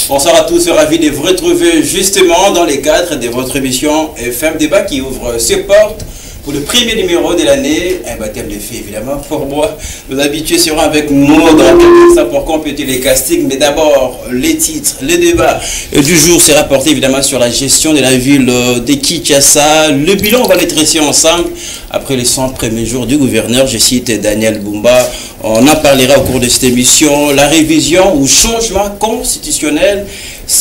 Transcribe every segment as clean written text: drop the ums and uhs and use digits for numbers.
Bonsoir à tous, ravi de vous retrouver justement dans les cadres de votre émission FM Débat qui ouvre ses portes pour le premier numéro de l'année. Un baptême de feu évidemment pour moi. Nos habitués seront avec nous dans quelques instants pour compléter les castings. Mais d'abord, les titres, les débats du jour sera porté évidemment sur la gestion de la ville de Kinshasa. Le bilan, on va les tracer ensemble après les 100 premiers jours du gouverneur. Je cite Daniel Bumba. On en parlera au cours de cette émission. La révision ou changement constitutionnel.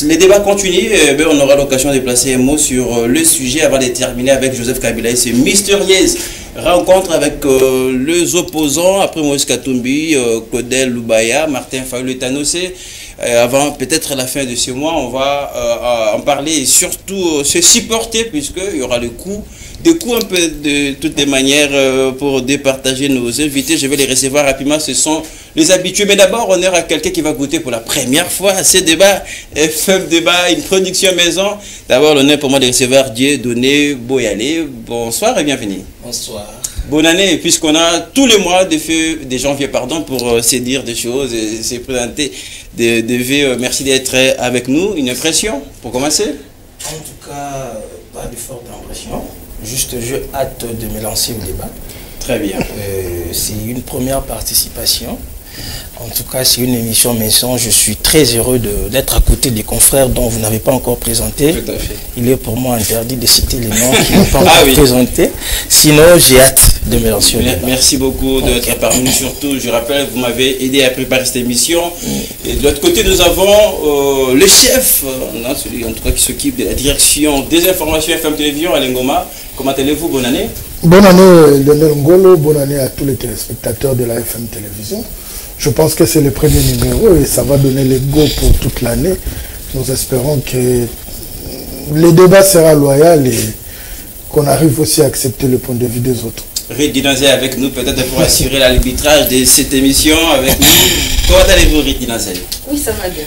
Les débats continuent. On aura l'occasion de placer un mot sur le sujet avant de terminer avec Joseph Kabila et ses mystérieuses rencontres avec les opposants. Après Moïse Katumbi, Claudel Loubaya, Martin Fayulu-Tanossé. Avant peut-être la fin de ce mois, on va en parler et surtout se supporter puisqu'il y aura le coup. Des coups un peu de toutes les manières pour départager nos invités. Je vais les recevoir rapidement, ce sont les habitués. Mais d'abord, honneur à quelqu'un qui va goûter pour la première fois à ces débats. FM Débat, une production maison. D'abord, l'honneur pour moi de recevoir Dieudonné Boyale. Bonsoir et bienvenue. Bonsoir. Bonne année, puisqu'on a tous les mois de janvier pour se dire des choses et se présenter des vœux. Merci d'être avec nous. Une impression pour commencer? En tout cas, pas de forte impression. Juste, je hâte de me lancer au débat. Très bien. C'est une première participation. En tout cas, c'est une émission maison. Je suis très heureux d'être à côté des confrères dont vous n'avez pas encore présenté. Tout à fait. Il est pour moi interdit de citer les noms qui n'ont pas encore présenté. Sinon, j'ai hâte de me lancer au débat. Merci beaucoup d'être parmi nous. Surtout, je rappelle, vous m'avez aidé à préparer cette émission. Et de l'autre côté, nous avons le chef, celui en tout cas qui s'occupe de la direction des informations FM Télévision, Alain Ngoma. Comment allez-vous? Bonne année. Bonne année, Lionel Ngolo. Bonne année à tous les téléspectateurs de la FM Télévision. Je pense que c'est le premier numéro et ça va donner le go pour toute l'année. Nous espérons que le débat sera loyal et qu'on arrive aussi à accepter le point de vue des autres. Rita Dinazé avec nous peut-être pour assurer l'arbitrage de cette émission avec nous. Comment allez-vous, Rita Dinazé? Oui, ça va bien.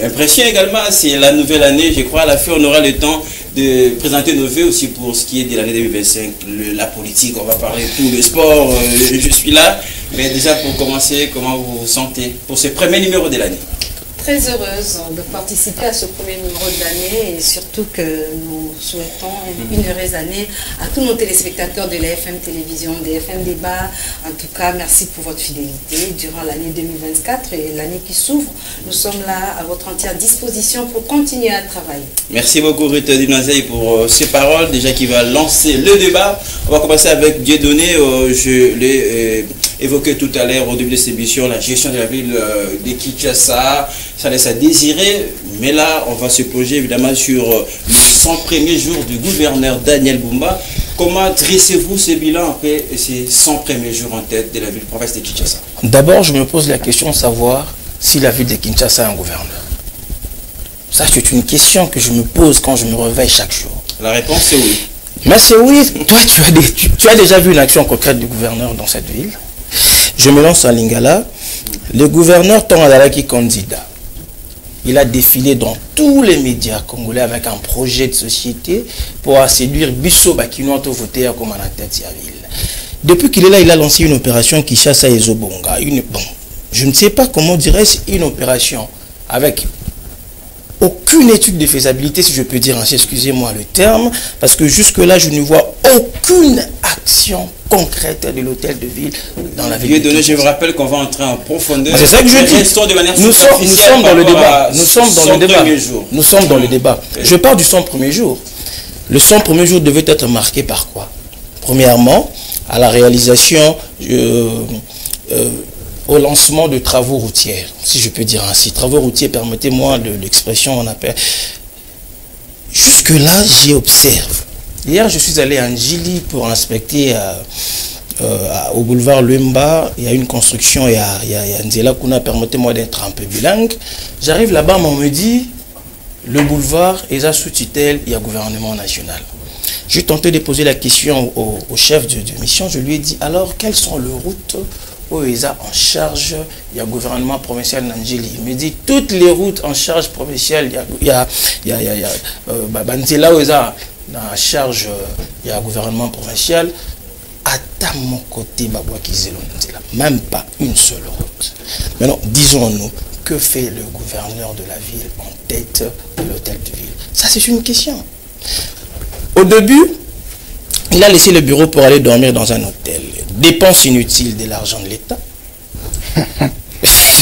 Impression également, c'est la nouvelle année. Je crois à la fin, on aura le temps de présenter nos vœux aussi pour ce qui est de l'année 2025. La politique, on va parler tout, le sport, je suis là. Mais déjà pour commencer, comment vous vous sentez pour ce premier numéro de l'année? Très heureuse de participer à ce premier numéro de l'année et surtout que nous souhaitons une heureuse année à tous nos téléspectateurs de la FM Télévision, des FM Débat. En tout cas, merci pour votre fidélité durant l'année 2024 et l'année qui s'ouvre. Nous sommes là à votre entière disposition pour continuer à travailler. Merci beaucoup Rita Dinazé pour ces paroles déjà qui va lancer le débat. On va commencer avec Dieudonné. Je l'ai évoqué tout à l'heure au début de cette émission, la gestion de la ville de Kinshasa. Ça laisse à désirer, mais là, on va se plonger évidemment sur les 100 premiers jours du gouverneur Daniel Bumba. Comment dressez-vous ce bilan après ces 100 premiers jours en tête de la ville province de Kinshasa? D'abord, je me pose la question de savoir si la ville de Kinshasa a un gouverneur. Ça, c'est une question que je me pose quand je me réveille chaque jour. La réponse, c'est oui. Mais c'est oui. Toi, tu as déjà vu une action concrète du gouverneur dans cette ville. Je me lance à Lingala. Le gouverneur Tongadalaki candidat. Il a défilé dans tous les médias congolais avec un projet de société pour séduire Bisso Bakinois to voter comme à la tête de la ville. Depuis qu'il est là, il a lancé une opération Kinshasa et Zobonga. Je ne sais pas comment dirais-je une opération avec aucune étude de faisabilité, si je peux dire ainsi, excusez-moi le terme, parce que jusque-là, je ne vois aucune action concrète de l'hôtel de ville dans la ville. Je vous rappelle qu'on va entrer en profondeur. C'est ça que je dis. Nous sommes dans le débat. Nous sommes dans le débat. Je parle du 100 premiers jours. Le 100 premiers jours devait être marqué par quoi? Premièrement, à la réalisation au lancement de travaux routiers, si je peux dire ainsi. Travaux routiers, permettez-moi de l'expression, on appelle. Jusque-là, j'y observe. Hier, je suis allé à Njili pour inspecter au boulevard Lumba. Il y a une construction, il y a Nzela Kuna, permettez-moi d'être un peu bilingue. J'arrive là-bas, on me dit, le boulevard est sous tutelle, il y a gouvernement national. J'ai tenté de poser la question au chef de mission, je lui ai dit, alors, quelles sont les routes où ils ont en charge, il y a le gouvernement provincial d'Angeli. Il me dit toutes les routes en charge provinciale, il y a là où ils ont en charge, il y a le gouvernement provincial. À mon côté, même pas une seule route. Maintenant, disons-nous, que fait le gouverneur de la ville en tête de l'hôtel de ville? Ça, c'est une question. Au début, il a laissé le bureau pour aller dormir dans un hôtel. Dépense inutile de l'argent de l'État.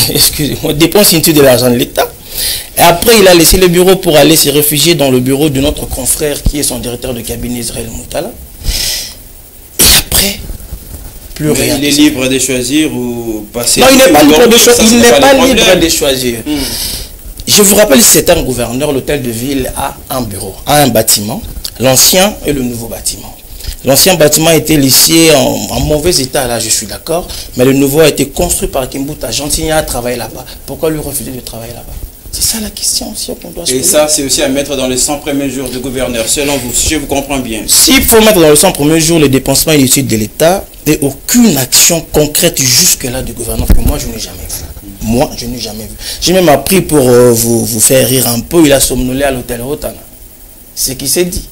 Excusez-moi, dépense inutile de l'argent de l'État. Et après, il a laissé le bureau pour aller se réfugier dans le bureau de notre confrère qui est son directeur de cabinet, Israël Moutala. Et après, plus rien. Il est libre de choisir ou passer. Non, il n'est pas libre de choisir. Il n'est pas libre de choisir. Je vous rappelle, si c'est un gouverneur, l'hôtel de ville a un bureau, a un bâtiment, l'ancien et le nouveau bâtiment. L'ancien bâtiment a été laissé en mauvais état, là je suis d'accord, mais le nouveau a été construit par Kimbuta. Gentilien a travaillé là-bas. Pourquoi lui refuser de travailler là-bas? C'est ça la question aussi qu'on doit se poser. Et ça, c'est aussi à mettre dans les 100 premiers jours de gouverneur, selon vous, si je vous comprends bien. S'il faut mettre dans les 100 premiers jours les dépensements inutiles de l'État et aucune action concrète jusque-là du gouvernement, que moi je n'ai jamais vu. Moi, je n'ai jamais vu. J'ai même appris pour vous faire rire un peu, il a somnolé à l'hôtel Rotana. C'est ce qui s'est dit.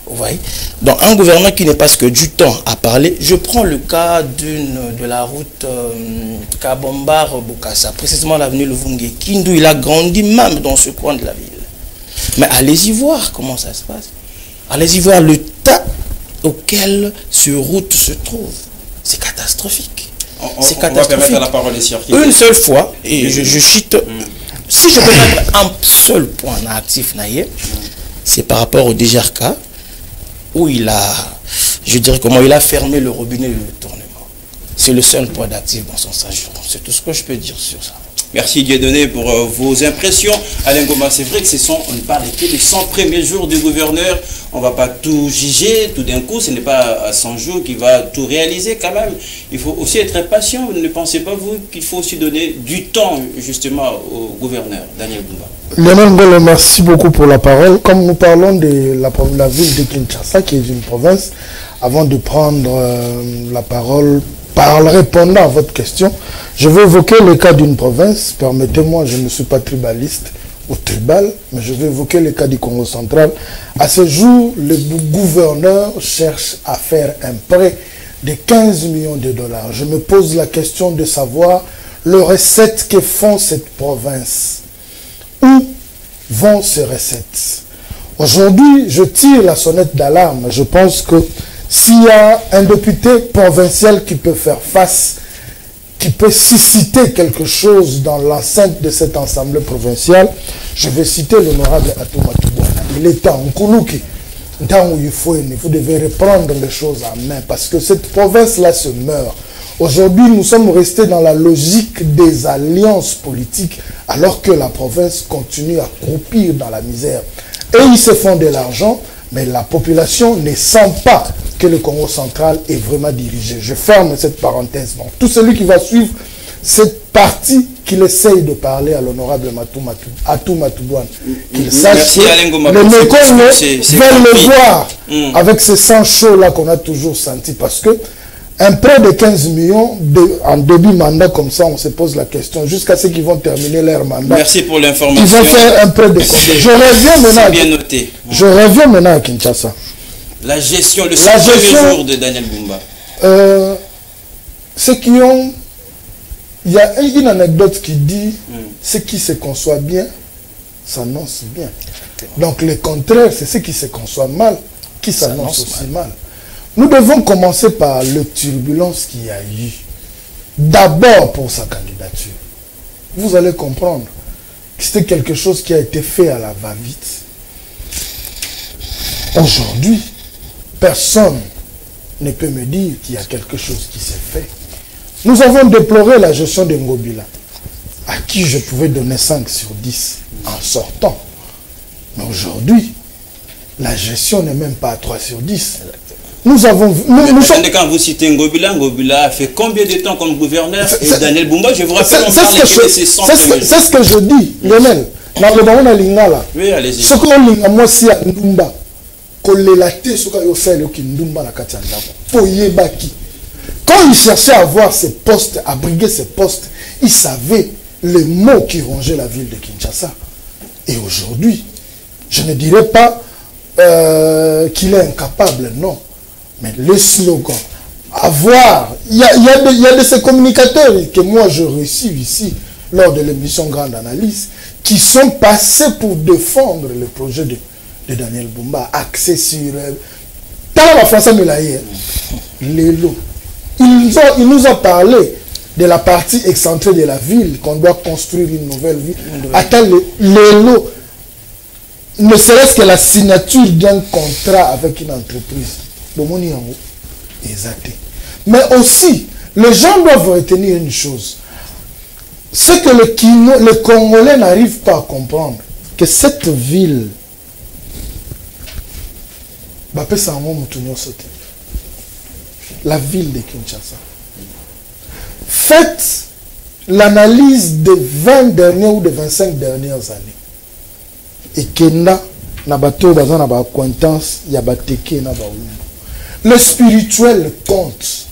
Vous voyez? Donc un gouvernement qui n'est pas que du temps à parler. Je prends le cas de la route Kabombar-Bokassa, précisément l'avenue Luvungi, Kindu, il a grandi même dans ce coin de la ville. Mais allez-y voir comment ça se passe. Allez-y voir le tas auquel ce route se trouve. C'est catastrophique. C'est catastrophique. On va permettre à la parole des circuits. Une seule fois, et je cite, si je peux mettre un seul point actif, c'est par rapport au DGRK, où il a, je dirais comment, il a fermé le robinet de tournement. C'est le seul point d'actif dans son séjour. C'est tout ce que je peux dire sur ça. Merci Dieudonné pour vos impressions. Alain Goma, c'est vrai que on ne parle que des 100 premiers jours du gouverneur. On ne va pas tout juger tout d'un coup. Ce n'est pas à 100 jours qu'il va tout réaliser quand même. Il faut aussi être patient. Ne pensez pas, vous, qu'il faut aussi donner du temps justement au gouverneur, Daniel Bumba? Lionel Ngolo, merci beaucoup pour la parole. Comme nous parlons de la ville de Kinshasa, qui est une province, avant de prendre la parole, en répondant à votre question, je vais évoquer le cas d'une province. Permettez-moi, je ne suis pas tribaliste ou tribal, mais je vais évoquer le cas du Congo central. À ce jour, le gouverneur cherche à faire un prêt de 15 millions de dollars. Je me pose la question de savoir les recettes que font cette province. Où vont ces recettes? Aujourd'hui, je tire la sonnette d'alarme. Je pense que s'il y a un député provincial qui peut faire face, qui peut susciter quelque chose dans l'enceinte de cette assemblée provinciale, je vais citer l'honorable Atouma Toubouana. Il est temps, Nkoulouki, temps où vous devez reprendre les choses en main, parce que cette province-là se meurt. Aujourd'hui, nous sommes restés dans la logique des alliances politiques, alors que la province continue à croupir dans la misère. Et ils se font de l'argent, mais la population ne sent pas que le Congo central est vraiment dirigé. Je ferme cette parenthèse. Bon, tout celui qui va suivre cette partie qu'il essaye de parler à l'honorable Atouma Toubouana, qu'il sache que les Mécongais veulent le voir avec ce sang chaud-là qu'on a toujours senti, parce que un prêt de 15 millions en début mandat, comme ça, on se pose la question, jusqu'à ce qu'ils vont terminer leur mandat. Merci pour l'information. Ils vont faire un prêt de combien? Je reviens maintenant à Kinshasa. La gestion, le 100 premiers jours de Daniel Bumba. Ceux qui ont... Il y a une anecdote qui dit ce qui se conçoit bien s'annonce bien. Donc le contraire, c'est ce qui se conçoit mal qui s'annonce aussi mal. Nous devons commencer par le turbulence qu'il y a eu. D'abord pour sa candidature. Vous allez comprendre que c'était quelque chose qui a été fait à la va-vite. Aujourd'hui, personne ne peut me dire qu'il y a quelque chose qui s'est fait. Nous avons déploré la gestion de Ngobila, à qui je pouvais donner 5 sur 10 en sortant. Mais aujourd'hui, la gestion n'est même pas à 3 sur 10. Nous avons... Quand vous citez Ngobila, Ngobila a fait combien de temps comme gouverneur? Et Daniel Bumba, je vous rappelle, on parle de ces 100 premiers jours. C'est ce que je dis, Lionel. Dans le moment Lingala, oui, allez-y. Ce qu'on a moi si à Ndumba, qu'on l'a té, ce qu'on a fait, le Ndumba la Katianda, pour Yebaki. Quand il cherchait à avoir ses postes, à briguer ses postes, il savait les mots qui rongeaient la ville de Kinshasa. Et aujourd'hui, je ne dirais pas qu'il est incapable, non. Mais le slogan, avoir, il y a de ces communicateurs que moi je reçois ici, lors de l'émission Grande Analyse, qui sont passés pour défendre le projet de Daniel Bumba, axé sur... François Melaye, Lélo. Il nous a parlé de la partie excentrée de la ville, qu'on doit construire une nouvelle ville. Attends, Lélo, ne serait-ce que la signature d'un contrat avec une entreprise. Mais aussi, les gens doivent retenir une chose. C'est que les Congolais n'arrivent pas à comprendre que cette ville, la ville de Kinshasa, faites l'analyse des 20 dernières ou des 25 dernières années. Et Kenda, Nabato, Bazan, acquaintance, Yabateke, le spirituel compte.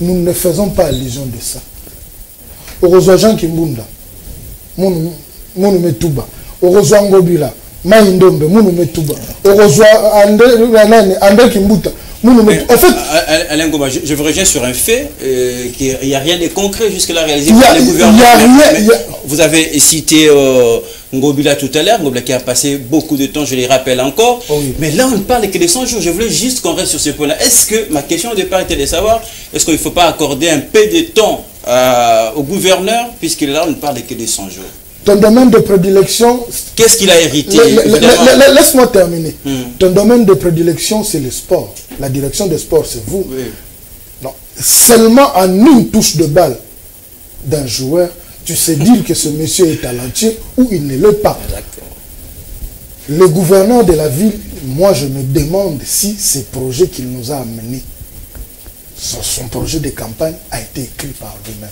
Nous ne faisons pas allusion de ça. Heureusement, Jean Kimbunda, Mounou Tuba, heureusement, Ngobila, Maïndombe, Mounou Tuba, heureusement, André Kimbuta. En fait, Alain Goma, je vous rejoins sur un fait, qu'il n'y a rien de concret jusque-là réalisé par les gouvernements. Vous avez cité Ngobila tout à l'heure, Ngobila qui a passé beaucoup de temps, je les rappelle encore. Oh oui. Mais là, on ne parle que de 100 jours. Je voulais juste qu'on reste sur ce point-là. Est-ce que, ma question au départ était de savoir, est-ce qu'il ne faut pas accorder un peu de temps au gouverneur, puisque là, on ne parle que de 100 jours? Ton domaine de prédilection... Qu'est-ce qu'il a hérité? Laisse-moi terminer. Ton domaine de prédilection, c'est le sport. La direction des sports, c'est vous. Oui. Non. Seulement en une touche de balle d'un joueur, tu sais dire que ce monsieur est talentueux ou il ne l'est pas. Le gouverneur de la ville, moi je me demande si ces projets qu'il nous a amenés, son projet de campagne a été écrit par lui-même.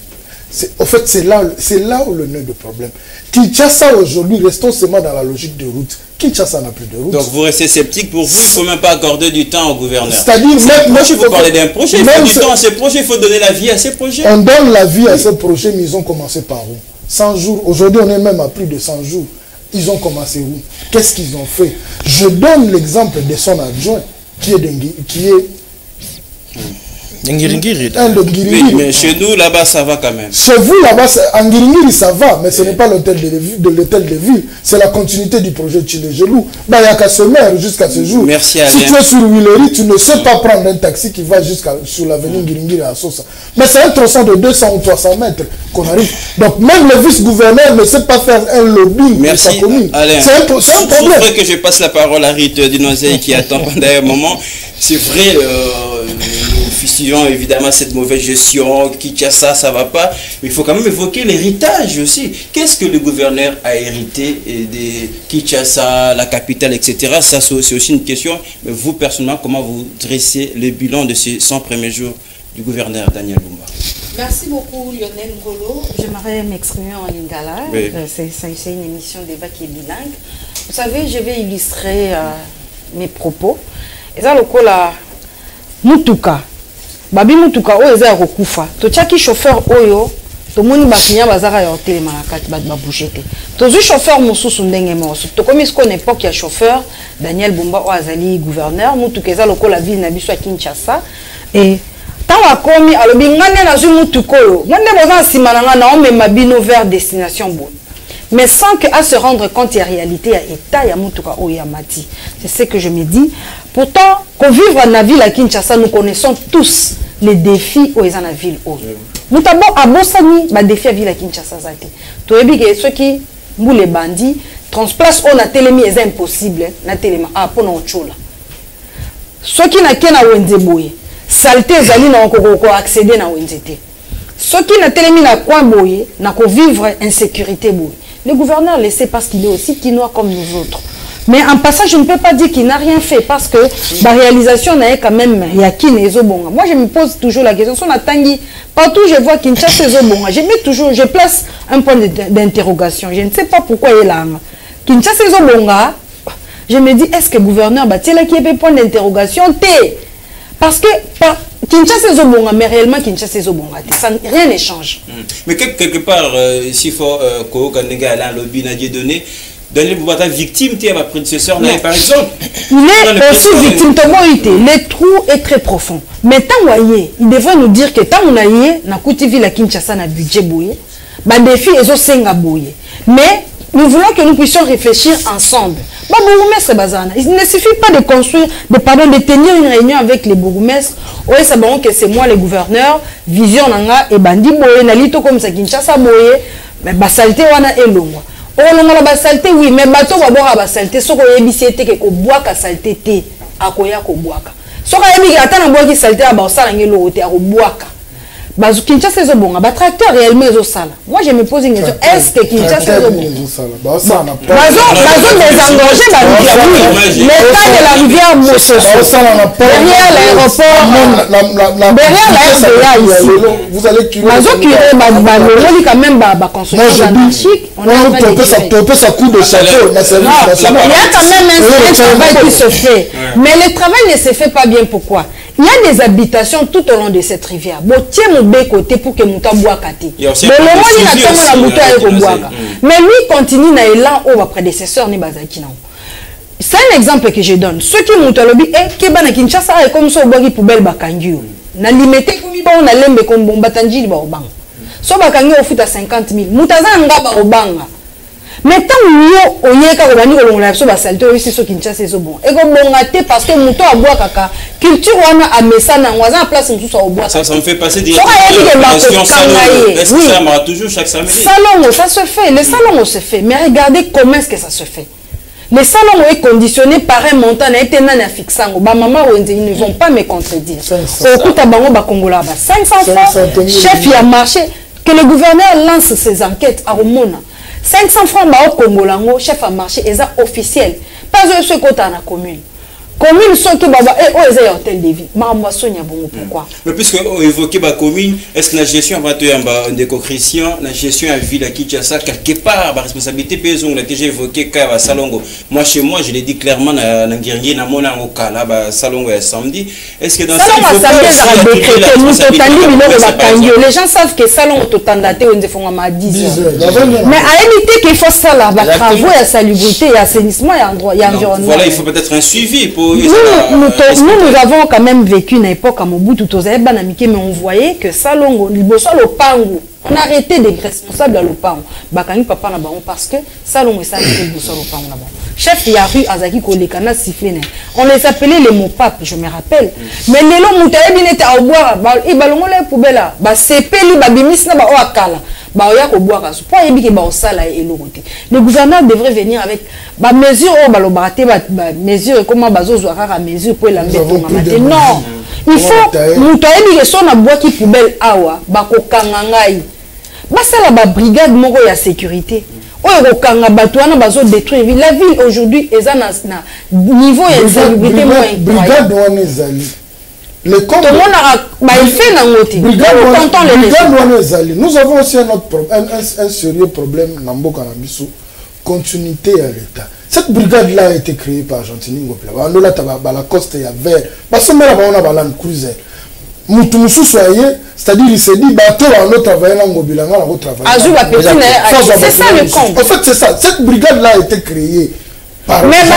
En fait, c'est là où le nœud du problème. Kinshasa aujourd'hui, restons seulement dans la logique de route. Kinshasa n'a plus de route. Donc vous restez sceptique, pour vous, il ne faut même pas accorder du temps au gouverneur. C'est-à-dire, moi je vous parler d'un projet, il faut du temps à ces projets, il faut donner la vie à ces projets. On donne la vie à ces projets, mais ils ont commencé par où? 100 jours. Aujourd'hui, on est même à plus de 100 jours. Ils ont commencé où? Qu'est-ce qu'ils ont fait? Je donne l'exemple de son adjoint, qui est Ngiringiri. Oui, mais chez nous, là-bas, ça va quand même. Chez vous, là-bas, en Ngiringiri, ça va, mais ce n'est pas l'hôtel de ville, c'est la continuité du projet Tchilé-Gelou. Il n'y a qu'à se mettre jusqu'à ce jour. Merci, Alain. Si tu es sur Willery, tu ne sais pas prendre un taxi qui va sur l'avenue Ngiringiri à Sosa. Mais c'est un tronçon de 200 ou 300 mètres qu'on arrive. Donc, même le vice-gouverneur ne sait pas faire un lobbying de sa commune. Alain. C'est un problème. Il faudrait que je passe la parole à Rite Dinozeï qui attend pendant un moment. C'est vrai, nous fusillons évidemment cette mauvaise gestion, Kinshasa, ça va pas, mais il faut quand même évoquer l'héritage aussi. Qu'est-ce que le gouverneur a hérité de Kinshasa, la capitale, etc. Ça, c'est aussi une question. Mais vous, personnellement, comment vous dressez le bilan de ces 100 premiers jours du gouverneur Daniel Bumba? Merci beaucoup Lionel Ngolo. J'aimerais m'exprimer en lingala. Oui. C'est une émission débat qui est bilingue. Vous savez, je vais illustrer mes propos. Et ça, le coup là, Mutuka. Babi Mutuka, oh, eza rokufa. To tchaki chauffeur oyo, to moni bakinya bazara ya hotel malakati ba bouchete. To zu chauffeur mususu ndenge moso. To comme ce époque ya chauffeur Daniel Bumba o azali gouverneur, Mutuka eza loko la ville na biso ya Kinshasa et tant akomi alobi ngane na zu Mutuka oyo. Monde boza simananga na on mema bino vers destination bonne. Mais sans qu'à se rendre compte de la réalité à l'état, il y a Mutuka Oyamati. C'est ce que je me dis. Pourtant, qu'on vive dans la ville à Kinshasa, nous connaissons tous les défis où ils sont dans la ville. Nous avons à Bossani, les défis à la ville à Kinshasa. Tu as vu que ceux qui, nous les bandits, transplacent on a télémi, c'est impossible. Na téléma, ah, pour nous chola. Ceux qui n'ont qu'un Wendeboye, saleté, zali n'a encore accéder à Wendete. Ceux qui n'ont télémi na coin boye, n'a qu'à vivre insécurité boye. Le gouverneur le sait parce qu'il est aussi quinois comme nous autres. Mais en passant, je ne peux pas dire qu'il n'a rien fait parce que la réalisation n'a quand même Yakin et Zobonga. Moi, je me pose toujours la question. Son Tanguy, partout je vois Kinshasa et Zobonga. Je place un point d'interrogation. Je ne sais pas pourquoi il est là. Kinshasa et Zobonga, je me dis, est-ce que le gouverneur va-t-il qui est point d'interrogation? Parce que Kinshasa et Zobonga, mais réellement Kinshasa et Zobonga, rien ne change. Mais quelque part, s'il faut que Alain Lobby n'a pas donné, Daniel Bumba est victime de ma prédécesseur, par exemple. Il est aussi victime de le trou est très profond. Mais tant il devrait nous dire que tant on a eu, na kuti ville à Kinshasa na budget boye, ba défi ezo senga boye. Mais nous voulons que nous puissions réfléchir ensemble. Il ne suffit pas de construire, de tenir une réunion avec les bourgmestres. Oui, c'est bon que c'est moi le gouverneur, vision nanga et bandi boye nalito comme ça Kinshasa boye, mais basalté wana elongwa. On a basalté oui, mais bato va boire basalté soko yebisiete ke ko boaka salté te akoya ko boaka. Soko yebi atana boaki salté ba osala ngelo te ko boaka. Bazo Kinshasa ezo bonga ba tracteur réellement ezo sala. Moi je me pose une question, est-ce que Kinshasa ezo bonga? Bazo désengorger la rivière. L'état de la rivière Mososo derrière l'aéroport, derrière l'aéroport vous allez curer. Bazo curer ba quand même ba construction anarchique. On peut ça coup de château. Il y a quand même un travail qui se fait, mais le travail ne se fait pas bien. Pourquoi? Il y a des habitations tout au long de cette rivière. Côté pour que Mouta boit kati. Mais lui continue na élan au prédécesseur ni bazaki na. C'est un exemple que je donne. Ceux qui Mouta lobi et que bana Kinshasa est comme ça bogi poubelle bakangi. Na limité comme ba on a lembe comme bon batanji ba obang. So bakangi au foot à 50 000. Mouta za ngaba obanga. Mais tant mieux on y est quand on a la so basalté aussi so Kinshasa c'est bon. Et comme bon até parce que Mouta a boit kaka culture wana a mesana waza place on so boit. Ça me fait passer directement est-ce que ça marche toujours chaque samedi? Salon ça se fait, le salon se fait, mais regardez comment est-ce que ça se fait. Les salons est conditionné par un montant na été nana fixango ba maman ils ne vont pas me contredire. Au coup bango ba Congola ba 500 francs chef y a marché que le gouverneur lance ses enquêtes à Romona. 500 francs ba au Congolango chef a marché et ça officiel. Pas ce côté na commune. Commune sont tout baba et aux hôtel de vie. Maman Sonia bon pourquoi? Mais puisque on évoquait la commune, est-ce que la gestion va te en décocrition, la gestion à ville à Kinshasa quelque part, la responsabilité personne la que j'ai évoqué car Salongo. Moi chez moi je l'ai dit clairement na Ngirngi na mona ngokala ba Salongo est samedi. Est-ce que dans ça il faut pas les gens savent que Salongo totandaté on font à 10 heures. Mais à éviter qu'il faut ça là, travaux, il y a salubrité, il y a assainissement, il y a endroit, il y a environnement. Voilà, il faut peut-être un suivi pour nous avons quand même vécu une époque à Mobutu, mais on voyait que Salongo, le Pango, on a arrêté d'être responsable à l'Opango. Bakani papa na bango parce que Salongo est ça le Pango là-bas. Chef il y a rue Azaki Kolekana sifflé. On les appelait les mots papes, je me rappelle. Mais les lots moutaye bien était à boire, et balongo les poubelles là, ba sepeli ba bimis na ba o akala. Le gouverneur devrait venir avec des mesures mesures comment mesures pour la mettre. Non, il faut nous que son bois qui poubelle awa bako kangangai. Basala ba brigade moko ya sécurité. Oyo kanga batwana bazo détruire la ville aujourd'hui est na niveau insécurité moins brigade wana ezali. Nous avons aussi un sérieux problème dans Mboka-Nambiso, continuité à l'État. Cette brigade-là a été créée par Argentine. On a la coste et vert. Parce que on a Land Cruiser. C'est-à-dire il s'est dit bateau on a travaillé dans Ngobilanga, on a travaillé. C'est ça le compte. En fait c'est ça. Cette brigade-là a été créée. Mais il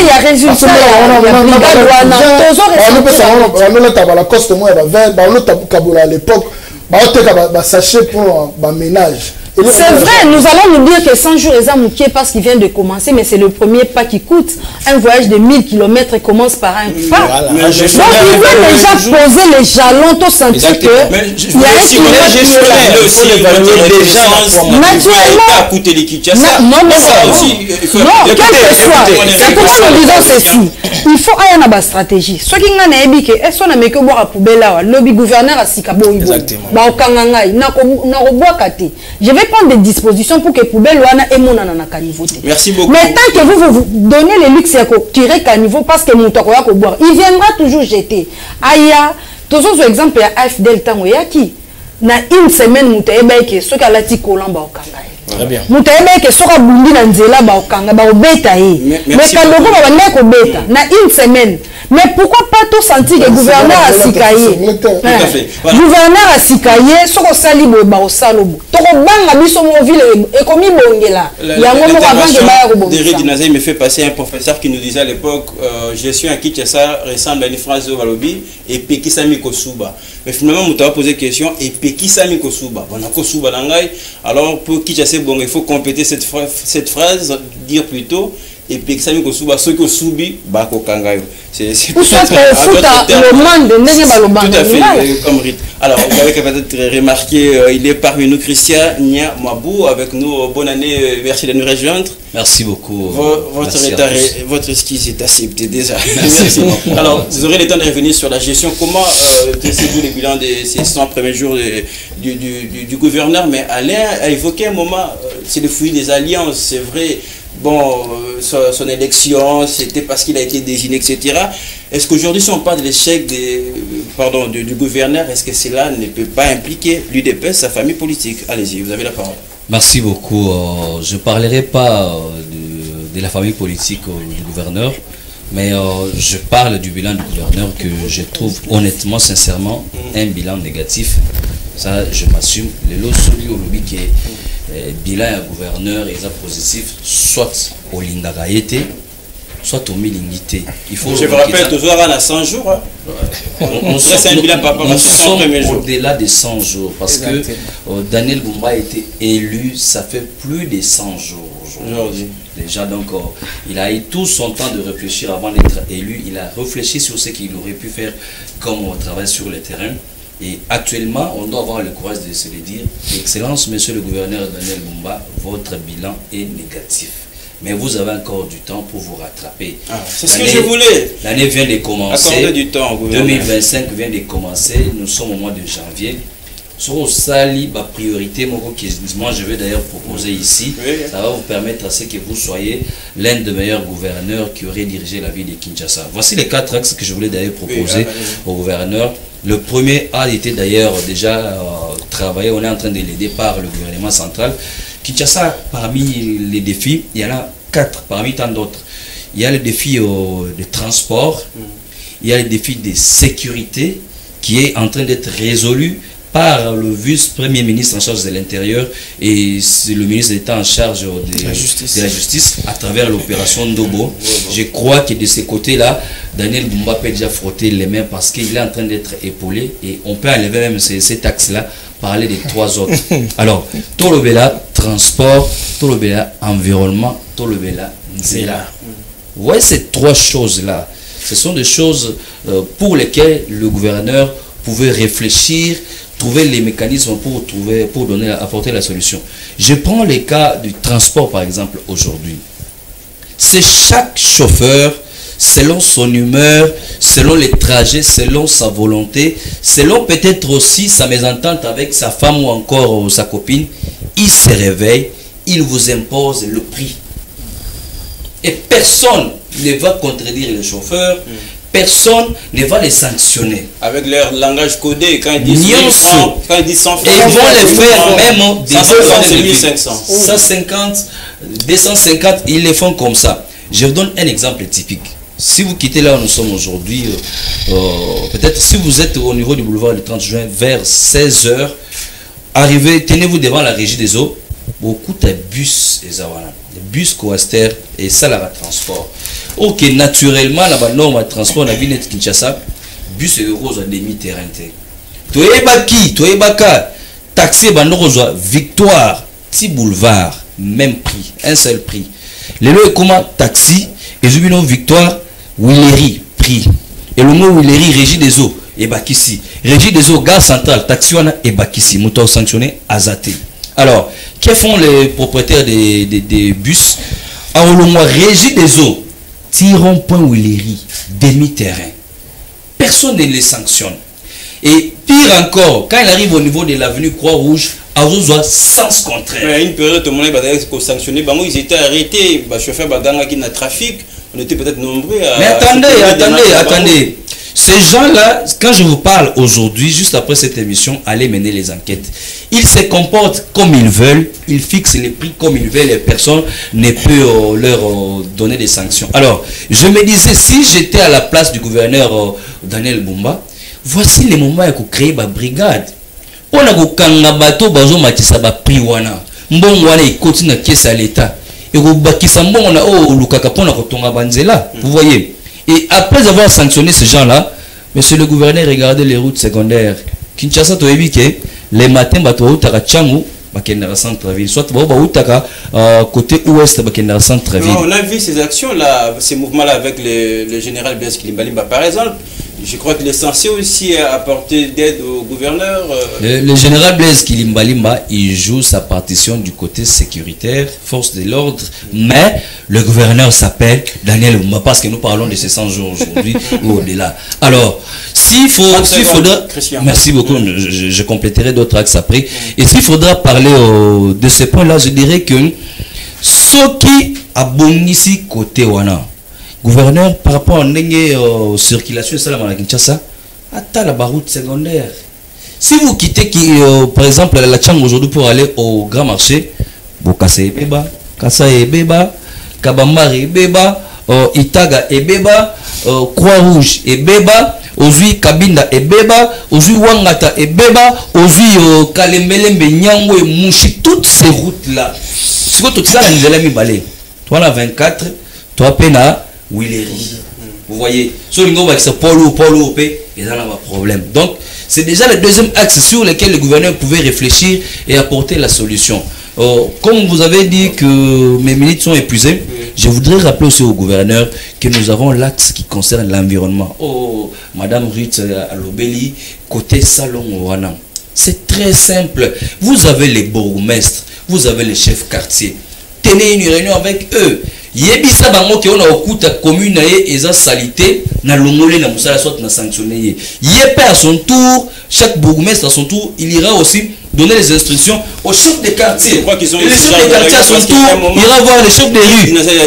y a résultat. À l'époque, sachet pour ménage. C'est vrai, nous allons nous dire que 100 jours les amoukiers parce qu'il vient de commencer, mais c'est le premier pas qui coûte. Un voyage de 1000 km commence par un pas. Voilà. Donc il veut déjà poser les jalons, tout sentir que il y a un naturellement. Non, quel que soit. C'est pourquoi nous disons ceci. Il faut avoir une stratégie. Ce qui est dit que est-ce qu'on a mis que boire à poubelle là, lobby gouverneur à Sikabo Ibo. Je vais prendre des dispositions pour que poubelle wana et mon anana canivoter. Merci beaucoup. Mais tant que vous donnez le luxe à tirer caniveau parce que mon tokoya ko boire, il viendra toujours jeter. Aya, tous autres exemples à AFDL tango yaki. Na une semaine mutayeba ke soka lati kolamba okanga. Très bien. Mutayeba ke soka bundi na nzela ba okanga ba obeta yi. Mais quand loko ba bande ko beta na une semaine. Mais pourquoi pas tout sentir que gouverneur a Sikaye? Gouverneur a Sikaye, ce qu'on s'allie au salobo. Tokobanga biso mo ville et comme bongela. Il me fait passer un professeur qui nous disait à l'époque gestion à Kinshasa ressemble à une phrase de Valobi et Pekisami Kosuba. Mais finalement, on t'a posé question, et puis qui s'est mis Kosuba? On a Kosuba Langai. Alors, pour qui c'est bon, il faut compléter cette phrase, dire plutôt, et puis qui s'est mis Kosuba, ceux qui subi, Bako Kangayo. C'est tout à fait, comme rythme. Alors, vous avez peut-être remarqué, il est parmi nous, Christian Nia Mabou, avec nous. Bonne année, merci de nous rejoindre. Merci beaucoup. Votre esquisse est acceptée déjà. Merci. Alors, vous aurez le temps de revenir sur la gestion. Comment dressez-vous le bilan de ces 100 premiers jours du gouverneur? Mais Alain a évoqué un moment, c'est le fruit des alliances, c'est vrai. Bon, son élection, c'était parce qu'il a été désigné, etc. Est-ce qu'aujourd'hui, si on parle de l'échec du gouverneur, est-ce que cela ne peut pas impliquer l'UDPS, sa famille politique? Allez-y, vous avez la parole. Merci beaucoup. Je ne parlerai pas de la famille politique du gouverneur, mais je parle du bilan du gouverneur que je trouve honnêtement, sincèrement, un bilan négatif. Ça, je m'assume. Le lot celui au lobby qui est bilan à gouverneur et positif, soit au Lindagaïté, soit au Milingité. Je vous rappelle, toujours à 100 jours. Hein. On dresse un bilan par rapport à 100 premiers jours. Au-delà de 100 jours, parce que Daniel Bumba a été élu, ça fait plus de 100 jours aujourd'hui. Déjà, donc, il a eu tout son temps de réfléchir avant d'être élu. Il a réfléchi sur ce qu'il aurait pu faire comme travail sur le terrain. Et actuellement, on doit avoir le courage de se le dire. Excellence, monsieur le gouverneur Daniel Bumba, votre bilan est négatif. Mais vous avez encore du temps pour vous rattraper. C'est ce que je voulais. L'année vient de commencer. Accordez du temps, gouverneur. 2025 vient de commencer. Nous sommes au mois de janvier. Sur au Sali, ma priorité, moi je vais d'ailleurs proposer ici, ça va vous permettre à ce que vous soyez l'un des meilleurs gouverneurs qui aurait dirigé la ville de Kinshasa. Voici les 4 axes que je voulais d'ailleurs proposer au gouverneur. Le premier a été d'ailleurs déjà travaillé, on est en train de l'aider par le gouvernement central. Kinshasa, parmi les défis, il y en a 4 parmi tant d'autres. Il y a le défi de transport, il y a le défi de sécurité qui est en train d'être résolu par le vice-premier ministre en charge de l'Intérieur et le ministre d'État en charge de la justice à travers l'opération Ndobo. Je crois que de ces côtés-là, Daniel Bumba peut déjà frotter les mains parce qu'il est en train d'être épaulé et on peut enlever même ces taxes-là, parler des 3 autres. Alors, Tolobela, transport, Tolobela, environnement, Tolobela, Nzela. Ouais, ces 3 choses-là, ce sont des choses pour lesquelles le gouverneur pouvait réfléchir, trouver les mécanismes pour apporter la solution. Je prends le cas du transport par exemple aujourd'hui. C'est chaque chauffeur, selon son humeur, selon les trajets, selon sa volonté, selon peut-être aussi sa mésentente avec sa femme ou encore sa copine, il se réveille, il vous impose le prix. Et personne ne va contredire le chauffeur. Personne ne va les sanctionner. Avec leur langage codé, quand ils disent 100 francs, et ils vont les faire même 1500. 150, 250, ils les font comme ça. Je vous donne un exemple typique. Si vous quittez là où nous sommes aujourd'hui, peut-être si vous êtes au niveau du boulevard du 30 juin vers 16h, arrivez, tenez-vous devant la régie des eaux, beaucoup de bus et zawana. Bus coaster et ça la transport. Ok, naturellement la norme de transport na ville de Kinshasa, bus et rose à demi-terrain. Toyebaka, taxi bandorozo Victoire, petit boulevard, même prix, un seul prix. Les lois comment taxi et Zubino Victoire, Willery, prix. Et le mot Willery, régie des eaux, et bakisi. Régie des eaux, gare centrale, taxi et bakisi, moteur sanctionné, azaté. Alors, que font les propriétaires des bus? En Olomoua, régie des eaux, tirons point Willery, demi-terrain. Personne ne les sanctionne. Et pire encore, quand il arrive au niveau de l'avenue Croix-Rouge, à Ozoa, sens contraire. Mais à une période, tout le monde est sanctionné. Ils étaient arrêtés. Les chauffeurs qui ont trafic, on était peut-être nombreux à... Mais attendez. Ces gens-là, quand je vous parle aujourd'hui, juste après cette émission, allez mener les enquêtes. Ils se comportent comme ils veulent, ils fixent les prix comme ils veulent, et personne ne peut leur donner des sanctions. Alors, je me disais, si j'étais à la place du gouverneur Daniel Bumba, voici les moments où créer ma brigade. On a un bateau, bazo matissa ba prix wana. Mbon wana ikoti na caisse à l'état. Et vous bakisa mbon on a lukaka pona kotonga banzela. Vous voyez. Et après avoir sanctionné ces gens-là, Monsieur le gouverneur, regardez les routes secondaires. Kinshasa, tu as vu que les matins, tu as Tchangu, centre-ville, soit côté ouest, centre-ville. On a vu ces actions-là, ces mouvements-là avec le général Blaise Kilimbalimba, par exemple. Je crois qu'il est censé aussi apporter d'aide au gouverneur. Le général Blaise Kilimbalimba, il joue sa partition du côté sécuritaire, force de l'ordre, mais le gouverneur s'appelle Daniel Oumba, parce que nous parlons de ces 100 jours aujourd'hui ou au-delà. Alors, s'il faudra... Merci beaucoup, je compléterai d'autres axes après. Et s'il faudra parler de ce point-là, je dirais que ce qui a bon ici côté Wana, gouverneur, par rapport à la circulation de Kinshasa, attends la route secondaire. Si vous quittez, par exemple, la Tchang aujourd'hui pour aller au grand marché, Bokase Ebeba, Kasa Ebeba, Kabamar Ebeba, Itaga Ebeba, Croix-Rouge Ebeba, Ozui Kabinda Ebeba, Ozui Wangata Ebeba, Ozui Kalembelembe Nyango et Mouchi, toutes ces routes-là. Si vous tout ça, nous allons balai. Toi, la 24, toi, Pena. Willery. Vous voyez, sur le Polo, ils ont un problème. Donc, c'est déjà le deuxième axe sur lequel le gouverneur pouvait réfléchir et apporter la solution. Comme vous avez dit que mes minutes sont épuisées, je voudrais rappeler aussi au gouverneur que nous avons l'axe qui concerne l'environnement. Oh, Madame Ruth Alobeli, côté Salon Ouana. C'est très simple. Vous avez les bourgmestres, vous avez les chefs quartiers. Tenez une réunion avec eux. Yebisa bango ke on a okuta commune et eza salité na longolé na musala soit na sanctionné. Yepé à son tour, chaque bourgmestre à son tour, il ira aussi donner les instructions aux chefs de quartier. Je crois qu'ils ont les chefs de quartier à son tour, ira voir les chefs de rue.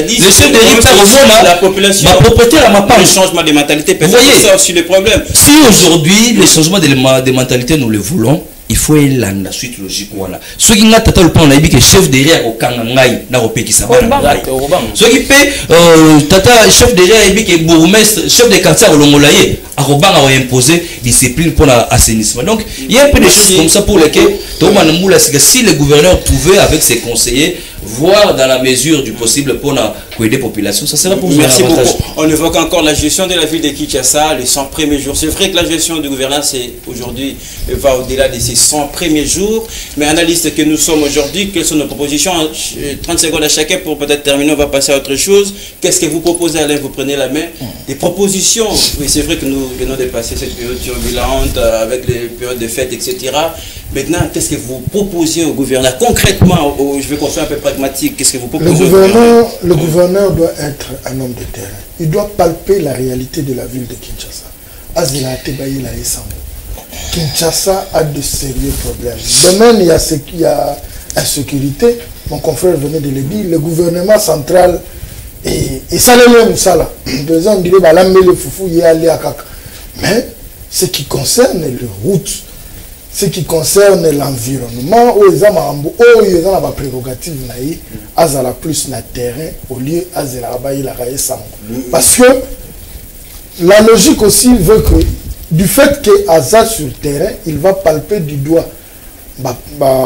Les chefs de rue par exemple la population. Ma propriété à ma part. Le changement de mentalité peut être sur les problèmes. Si aujourd'hui les changements de mentalité nous le voulons, il faut la suite logique voilà. Ce qui n'a pas le plan on que chef derrière au kangangai na opeki ça va. Ce qui fait tata chef derrière et que bourgmestre chef de quartier au longolaye a imposer discipline pour l'assainissement. Donc il y a un peu de choses comme ça pour lesquelles si le gouverneur pouvait avec ses conseillers voir dans la mesure du possible pour aider les populations, ça sera pour vous. Merci beaucoup. On évoque encore la gestion de la ville de Kinshasa, les 100 premiers jours. C'est vrai que la gestion du gouverneur aujourd'hui va au-delà de ces 100 premiers jours. Mais analyste que nous sommes aujourd'hui, quelles sont nos propositions? 30 secondes à chacun pour peut-être terminer, on va passer à autre chose. Qu'est-ce que vous proposez, Alain? Vous prenez la main. Des propositions. Oui, c'est vrai que nous venons de passer cette période turbulente avec les périodes de fêtes, etc. Maintenant, qu'est-ce que vous proposez au gouverneur concrètement? Je vais qu'on soit un peu pragmatique. Qu'est-ce que vous proposez le gouverneur doit être un homme de terrain. Il doit palper la réalité de la ville de Kinshasa. Kinshasa a de sérieux problèmes. Domaine, il y a insécurité. Mon confrère venait de le dire. Le gouvernement central et ça le Moussala. Deux ans, on dirait le foufou y aller à Kaka. Mais ce qui concerne les routes, ce qui concerne l'environnement, ils ont la prérogative azala plus na terrain au lieu azala la parce que la logique aussi veut que du fait que Aza sur terrain, il va palper du doigt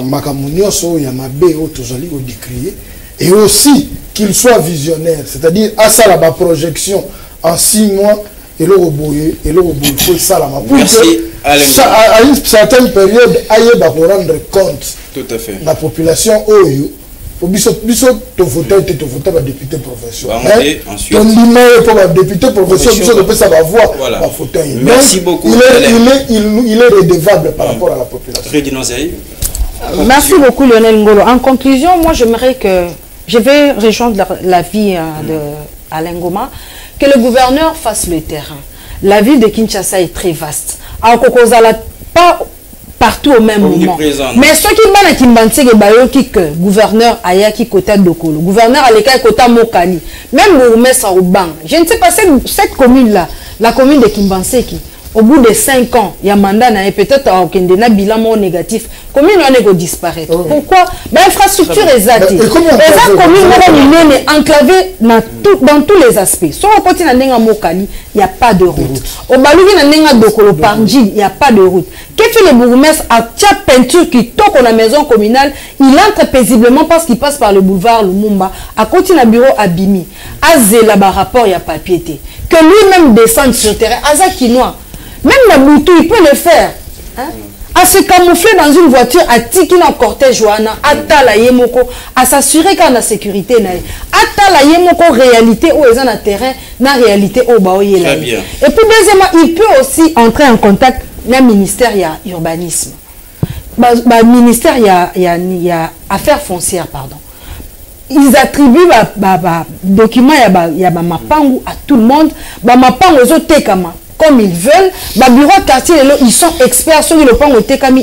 makamunioso yamabe otozali au décrier et aussi qu'il soit visionnaire, c'est-à-dire à ça la projection en 6 mois et le robot il faut ça la pour que à une certaine période aille rendre compte tout à fait la population oyo pour biso to voter député professionnel ton numéro pour député professionnel de ça va voir la photo. Merci beaucoup. Il est redevable par rapport à la population. Merci beaucoup Lionel Ngolo. En conclusion, moi j'aimerais que je vais rejoindre l'avis de Alain Ngoma, que le gouverneur fasse le terrain. La ville de Kinshasa est très vaste. Alors pas partout au même moment. Mais ce qui m'a dit que le gouverneur Ayaki Kota Dokolo, le gouverneur Aleka Kota Mokali, même Bourgmestre Oubang, je ne sais pas, cette commune-là, la commune de Kimbanseki, au bout de 5 ans, il y a un mandat, peut-être un bilan négatif, commune va disparaître. Pourquoi? L'infrastructure est zatée. La commune est enclavée dans tous les aspects. Si on continue à Mokali, il n'y a pas de route. Au Balouvi, il n'y a pas de route. Qu'est-ce que le bourgmestre a peinture qui toque la maison communale, il entre paisiblement parce qu'il passe par le boulevard Lumumba, à côté d'un bureau à Bimi. À Zéla, rapport, il y a papier. Que lui-même descende sur le terrain, à Zakinois. Même la Boutou, il peut le faire. Hein? À se camoufler dans une voiture, à tiki dans cortège, Joana, à tala yemoko, à s'assurer qu'on a sécurité, à tala yemoko réalité où ils ont un terrain, na réalité où baoye là. Et puis deuxièmement, il peut aussi entrer en contact avec le ministère de l'urbanisme. Le ministère il y a affaires foncières, pardon. Ils attribuent documents, il y a mapangu à tout le monde, mapangu aux autres comme ils veulent, le bureau de quartier, ils sont experts sur le pan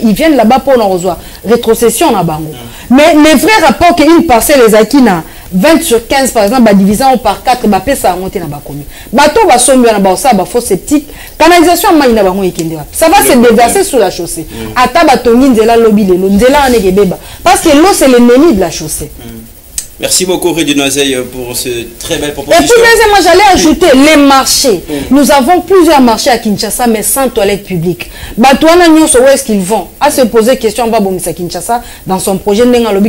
ils viennent là-bas pour nous recevoir. Rétrocession na bango. Mais les vrais rapports qu'une parcelle les acquis na 20 sur 15 par exemple, divisant par 4, ça a monté dans la commune. Bateau va sommer dans la fosse septique, canalisation na bango ekende. Ça va se déverser sur la chaussée. Ata batongi nzela lobby lelo, nzela aneke beba. Parce que l'eau c'est l'ennemi de la chaussée. Merci beaucoup, Rue du Nozeille, pour cette très belle proposition. Et puis, moi, j'allais ajouter les marchés. Nous avons plusieurs marchés à Kinshasa, mais sans toilettes publiques. Batouana Nyos, où est-ce qu'ils vont? À se poser question, à Kinshasa, dans son projet, dans une commune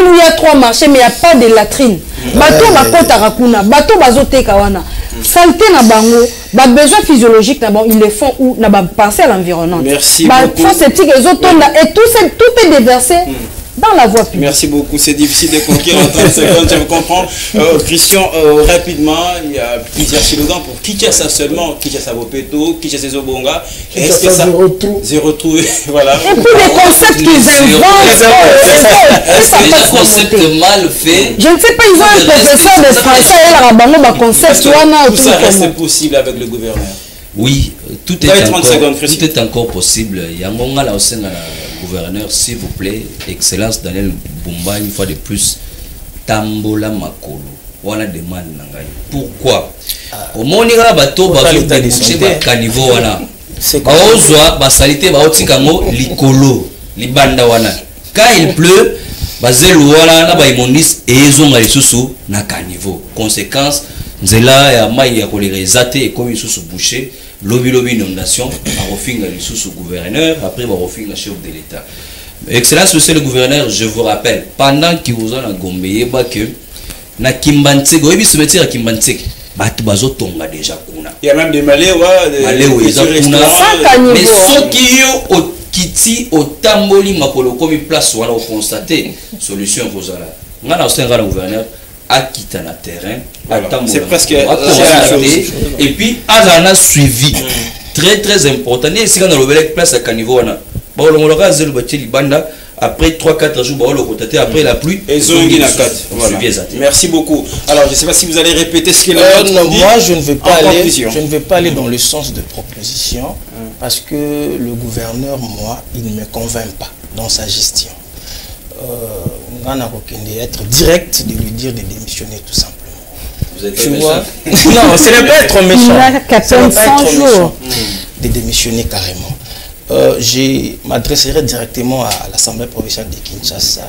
où il y a 3 marchés, mais il n'y a pas de latrines. Bateau, Bakota Rakuna, bateau, Bazote Kawana. Saleté na bango, besoin physiologique, ils le font où? Penser à l'environnement. Merci beaucoup. Et tout est déversé. Dans la voie publique. Merci beaucoup, c'est difficile de conquérir en 30 secondes, je vous comprends. Christian, rapidement, il y a plusieurs slogans pour Kinshasa seulement, Kinshasa Bopeto, Kinshasa Zobonga. Est-ce que ça zéro trou, voilà. Et puis les concepts qu'ils inventent, c'est un concept mal fait. Je ne sais pas, ils ont un professeur de français et la rabango, un concept, tout ça reste possible avec le gouverneur. Oui, tout est encore possible. Il y a un moment là aussi, gouverneur, s'il vous plaît, Excellence Daniel Bumba, une fois de plus, Tambola Makolo. Voilà demande nangai. Pourquoi? Au moment où il y a bateau, boucher caniveau wana. Baozwa basalite baotikango likolo, libanda wana. Quand il pleut, bazelu wana na baimonis ezonga lisusu na caniveau. Conséquence, nzela ya mai ya kolerezate et comme isusu boucher. Lobby inondation, à refinga le sous-gouverneur, après va refinga le chef de l'État. Excellence, monsieur le gouverneur, je vous rappelle, pendant que vous avez Gombe, que na Kimbantsek, vous avez vu à Kimbantsek, Batubazo tonga déjà kuna. Il y a même des Maléwa, des mais ceux qui ont au Kiti, au Tamboli, Makolo, comme place, voilà, vous constatez, solution pour ça. On a aussi un gouverneur. À quitter le terrain, c'est presque et puis à a suivi très très important. Et si on a le place à Caniveau, après 3-4 jours, après la pluie, merci beaucoup. Alors je ne sais pas si vous allez répéter ce qu'il a dit. Moi je ne vais pas aller dans le sens de proposition parce que le gouverneur, moi, il ne me convainc pas dans sa gestion. Être direct de lui dire de démissionner tout simplement. Vous êtes méchant? Non, ce n'est pas être méchant. Il a 400 jours. De démissionner carrément. Je m'adresserai directement à l'Assemblée provinciale de Kinshasa.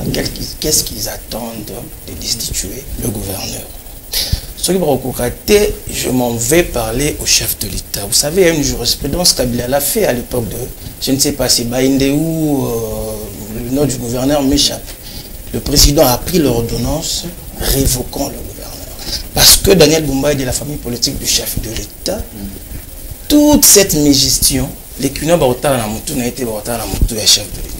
Qu'est-ce qu'ils attendent de destituer le gouverneur? Je m'en vais parler au chef de l'État. Vous savez, il y a une jurisprudence Kabila l'a fait à l'époque de, je ne sais pas si Baïnde ou le nom du gouverneur m'échappe. Le président a pris l'ordonnance révoquant le gouverneur. Parce que Daniel Bumba est de la famille politique du chef de l'État. Toute cette mégestion, les Kino Baotala Namutu n'a été Baotala Namutu est chef de l'État.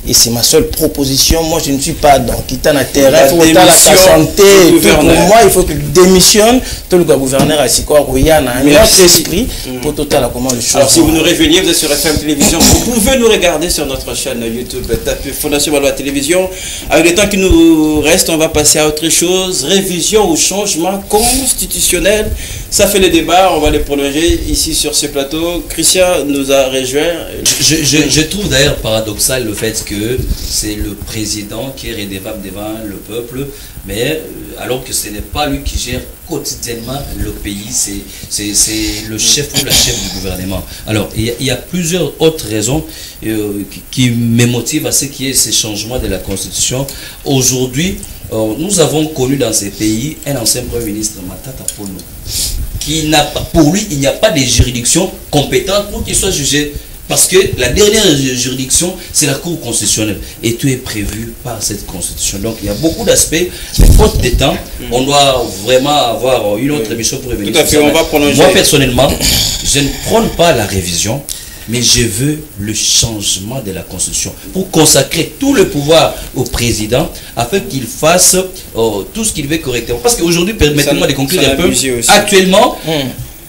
Et c'est ma seule proposition. Moi, je ne suis pas dans quitter un terrain. Il faut la santé. Pour moi, il faut qu'il démissionne. Tout le gouverneur a si quoi, il y a un autre esprit pour total comment les choses. Alors, si vous nous rejoignez, vous êtes sur FM Télévision. Vous pouvez nous regarder sur notre chaîne YouTube. Tapez Fondation Valois Télévision. Avec le temps qui nous reste, on va passer à autre chose. Révision ou changement constitutionnel. Ça fait le débat. On va les prolonger ici sur ce plateau. Christian nous a rejoint. Je trouve d'ailleurs paradoxal le fait que c'est le président qui est redevable devant le peuple, mais alors que ce n'est pas lui qui gère quotidiennement le pays, c'est le chef ou la chef du gouvernement. Alors, il y a plusieurs autres raisons qui me motivent à ce qu'il y ait ces changements de la Constitution. Aujourd'hui, nous avons connu dans ces pays un ancien Premier ministre, Matata Ponyo, qui n'a pas, pour lui, il n'y a pas de juridiction compétente pour qu'il soit jugé Parce que la dernière juridiction, c'est la Cour constitutionnelle. Et tout est prévu par cette constitution. Donc il y a beaucoup d'aspects. Mais faute de temps, on doit vraiment avoir une autre émission pour revenir. Tout à fait, on va prolonger. Moi, personnellement, je ne prône pas la révision, mais je veux le changement de la Constitution pour consacrer tout le pouvoir au président afin qu'il fasse tout ce qu'il veut correctement. Parce qu'aujourd'hui, permettez-moi de conclure un peu. Actuellement,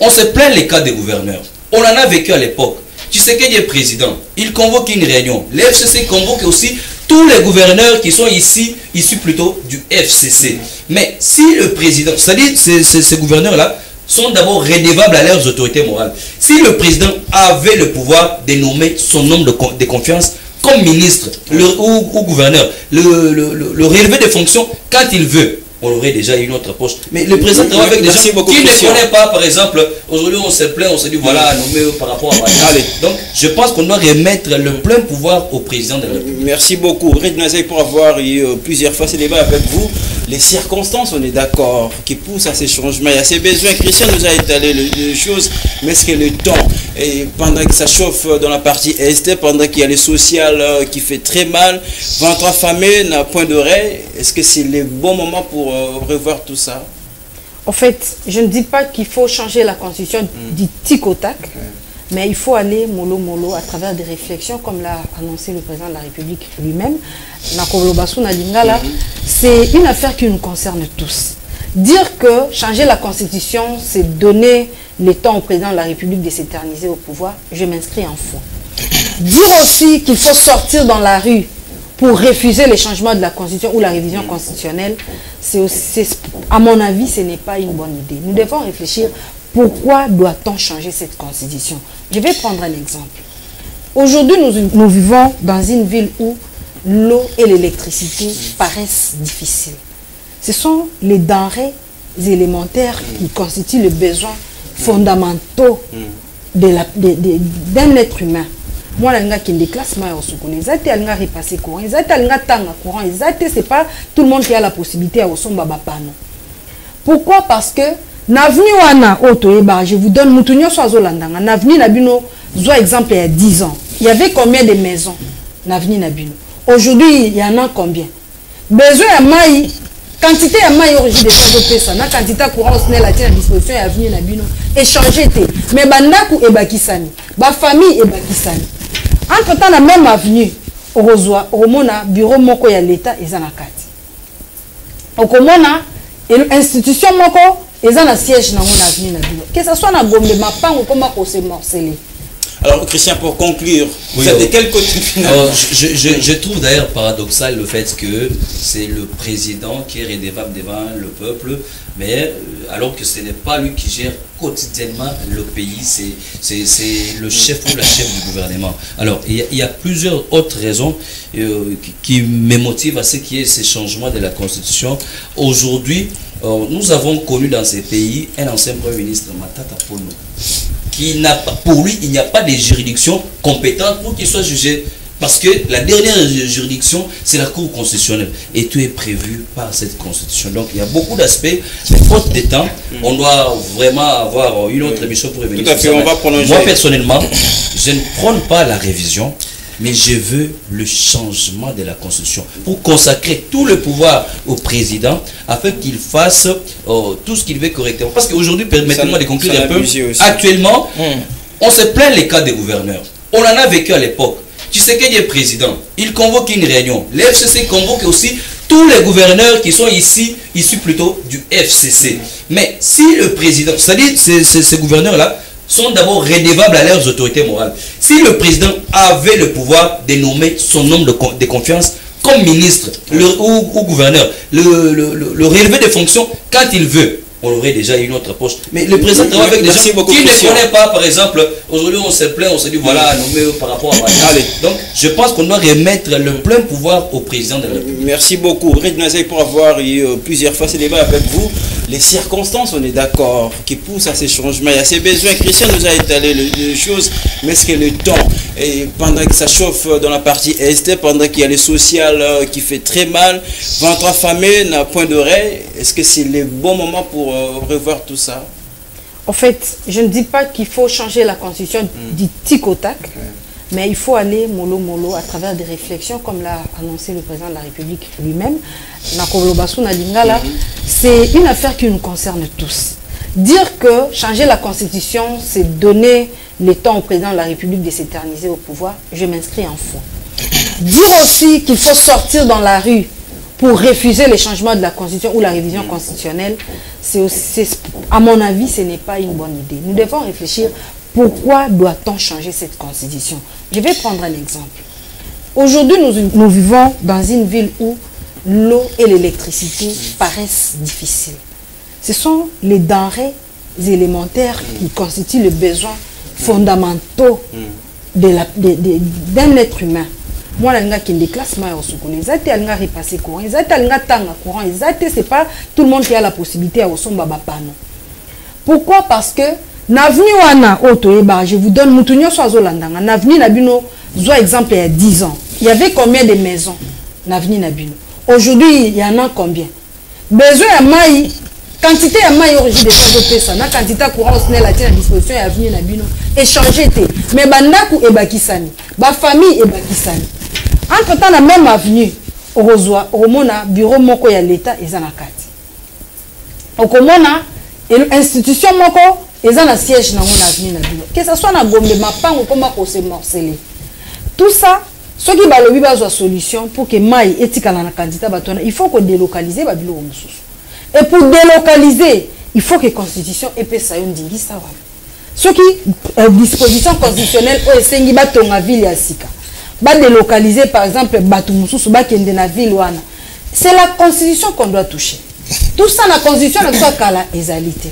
on se plaint les cas des gouverneurs. On en a vécu à l'époque. Tshisekedi est président. Il convoque une réunion. Le FCC convoque aussi tous les gouverneurs qui sont ici, issus plutôt du FCC. Mais si le président, c'est-à-dire ces gouverneurs-là, sont d'abord redevables à leurs autorités morales. Si le président avait le pouvoir de nommer son homme de confiance comme ministre ou gouverneur, le relever des fonctions quand il veut, on aurait déjà une autre poste. Mais le président travaille avec des gens qui ne connaissent pas, par exemple, aujourd'hui on se plaint, on se dit voilà, nommé par rapport à... Allez. Donc je pense qu'on doit remettre le plein pouvoir au président de la République. Merci beaucoup, Red Nazaï, pour avoir eu plusieurs fois ce débat avec vous. Les circonstances, on est d'accord, qui poussent à ces changements et à ces besoins. Christian nous a étalé les choses, mais est-ce que le temps, et pendant que ça chauffe dans la partie Est, pendant qu'il y a les social qui fait très mal, ventre affamé, n'a point d'oreille, est-ce que c'est le bon moment pour revoir tout ça? En fait, je ne dis pas qu'il faut changer la constitution du tic au tac, mais il faut aller mollo mollo à travers des réflexions, comme l'a annoncé le président de la République lui-même. C'est une affaire qui nous concerne tous. Dire que changer la constitution, c'est donner le temps au président de la République de s'éterniser au pouvoir, je m'inscris en faux. Dire aussi qu'il faut sortir dans la rue pour refuser les changements de la constitution ou la révision constitutionnelle, à mon avis, ce n'est pas une bonne idée. Nous devons réfléchir. Pourquoi doit-on changer cette constitution? Je vais prendre un exemple. Aujourd'hui, nous vivons dans une ville où l'eau et l'électricité paraissent difficiles. Ce sont les denrées élémentaires qui constituent les besoins fondamentaux d'un être humain. Moi, qui des classes, repasser courant, c'est pas tout le monde qui a la possibilité à pourquoi? Parce que je vous donne exemple il y a 10 ans. Il y avait combien de maisons? Aujourd'hui, il y en a combien? Besoin à maï, quantité à maï origine de ça, na quantité courant à la disposition et avenir Nabino. Échanger, mais bandaku et bakisani, ba famille et bakisani. Entre temps, la même avenue, au Rosoa, au Mona, bureau moko ya l'État et Zanakati. Au Komona, institution moko, et dans la siège dans mon avenir que ce soit dans Gombe Mapan ou comment on s'est morcelé. Alors Christian, pour conclure, vous êtes de quel côté finalement? Je trouve d'ailleurs paradoxal le fait que c'est le président qui est redevable devant le peuple, mais alors que ce n'est pas lui qui gère quotidiennement le pays, c'est le chef ou la chef du gouvernement. Alors il y a plusieurs autres raisons qui me motivent à ce qu'il y ait ces changements de la Constitution. Aujourd'hui, nous avons connu dans ces pays un ancien Premier ministre, Matata Ponyo, qui n'a pas, pour lui, il n'y a pas de juridiction compétente pour qu'il soit jugé. Parce que la dernière juridiction, c'est la Cour constitutionnelle. Et tout est prévu par cette constitution. Donc il y a beaucoup d'aspects. Mais faute de temps, on doit vraiment avoir une autre émission pour revenir. Tout à fait, on va prolonger. Moi, personnellement, je ne prône pas la révision, mais je veux le changement de la Constitution pour consacrer tout le pouvoir au président afin qu'il fasse tout ce qu'il veut correctement. Parce qu'aujourd'hui, permettez-moi de conclure un peu. Actuellement, on se plaint les cas des gouverneurs. On en a vécu à l'époque. Tshisekedi est président. Il convoque une réunion. Le FCC convoque aussi tous les gouverneurs qui sont ici, issus plutôt du FCC. Mais si le président, c'est-à-dire ces gouverneurs-là, sont d'abord redevables à leurs autorités morales. Si le président avait le pouvoir de nommer son homme de confiance comme ministre ou gouverneur, le relever des fonctions quand il veut, on aurait déjà une autre poste. Mais le président travaille avec des gens qui ne connaissent pas, par exemple, aujourd'hui on se plaint, on se dit voilà, nommé par rapport à... Allez. Donc je pense qu'on doit remettre le plein pouvoir au président de la République. Merci beaucoup, Red Nazaï, pour avoir eu plusieurs fois ce débat avec vous. Les circonstances, on est d'accord, qui poussent à ces changements et à ces besoins. Christian nous a étalé les choses, mais est-ce que le temps, et pendant que ça chauffe dans la partie Est, pendant qu'il y a les social qui fait très mal, ventre affamé, n'a point d'oreille, est-ce que c'est le bon moment pour revoir tout ça? En fait, je ne dis pas qu'il faut changer la constitution du tic au tac, Mais il faut aller mollo à travers des réflexions, comme l'a annoncé le président de la République lui-même. C'est une affaire qui nous concerne tous. Dire que changer la Constitution, c'est donner le temps au président de la République de s'éterniser au pouvoir, je m'inscris en faux. Dire aussi qu'il faut sortir dans la rue pour refuser les changements de la Constitution ou la révision constitutionnelle, à mon avis, ce n'est pas une bonne idée. Nous devons réfléchir pourquoi doit-on changer cette Constitution. Je vais prendre un exemple. Aujourd'hui, nous vivons dans une ville où l'eau et l'électricité paraissent difficiles. Ce sont les denrées élémentaires qui constituent les besoins fondamentaux d'un être humain. Moi, qui des classes, repasser courant, c'est pas tout le monde qui a la possibilité à pourquoi? Parce que je vous donne exemple il y a 10 ans. Il y avait combien de maisons? Aujourd'hui, il y en a combien? Besoin à maï, quantité à maï origine de ça, na quantité courant à la disposition et avenue Nabino. Échanger. Mais bandaku et bakisani, ba famille et bakisani. Entre temps, la même avenue, au Rosoa, au Mona, bureau moko ya l'État et Zanakati. Au Komona, institution moko, et Zana siège dans mon avenue Nabino. Que ce soit na Gombe, ma pan ou comment on se morceler. Tout ça, ce qui va le besoin de solution pour que Maï éthique à la candidat, il faut qu'on délocalise Babilo Moussous. Et pour délocaliser, il faut que la Constitution ait ça une dingue. Ce qui disposition constitutionnelle, c'est une ville à Sika. Délocaliser par exemple Batou Moussous, la ville. C'est la Constitution qu'on doit toucher. Tout ça, la Constitution, la Kala égalité.